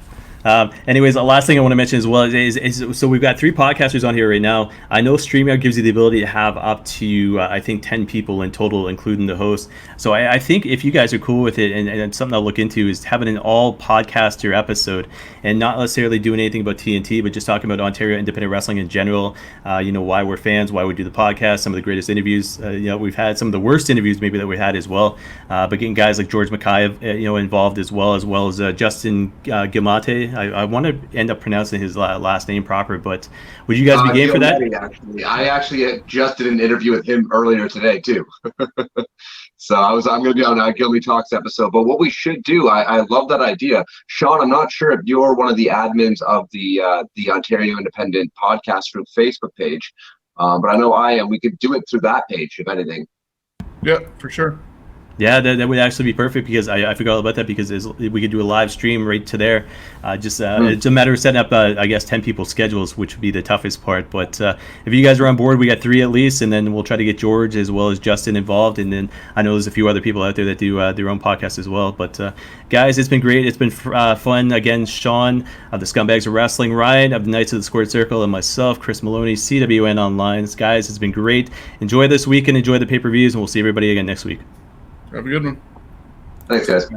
Anyways, the last thing I want to mention as well is so we've got 3 podcasters on here right now. I know StreamYard gives you the ability to have up to, I think, 10 people in total, including the host. So I think if you guys are cool with it, and something I'll look into is having an all-podcaster episode and not necessarily doing anything about TNT, but just talking about Ontario independent wrestling in general, why we're fans, why we do the podcast, some of the greatest interviews we've had, some of the worst interviews maybe that we had as well, but getting guys like George Mackay involved as well as Justin Gamate. I want to end up pronouncing his last name proper, but would you guys be game for that? I actually just did an interview with him earlier today too. So I'm going to be on Gilmy Talks episode. But what we should do, I love that idea, Shawn. I'm not sure if you're one of the admins of the Ontario Independent Podcast Group Facebook page, but I know I am. We could do it through that page, if anything. Yeah, for sure. Yeah, that would actually be perfect because I forgot all about that because we could do a live stream right to there. It's a matter of setting up, 10 people's schedules, which would be the toughest part. But if you guys are on board, we got 3 at least, and then we'll try to get George as well as Justin involved. And then I know there's a few other people out there that do their own podcast as well. But guys, it's been great. It's been fun. Again, Shawn of the Scumbags of Wrestling, Ryan of the Knights of the Squared Circle, and myself, Chris Maloney, CWN Online. Guys, it's been great. Enjoy this week and enjoy the pay-per-views, and we'll see everybody again next week. Have a good one. Thanks, guys.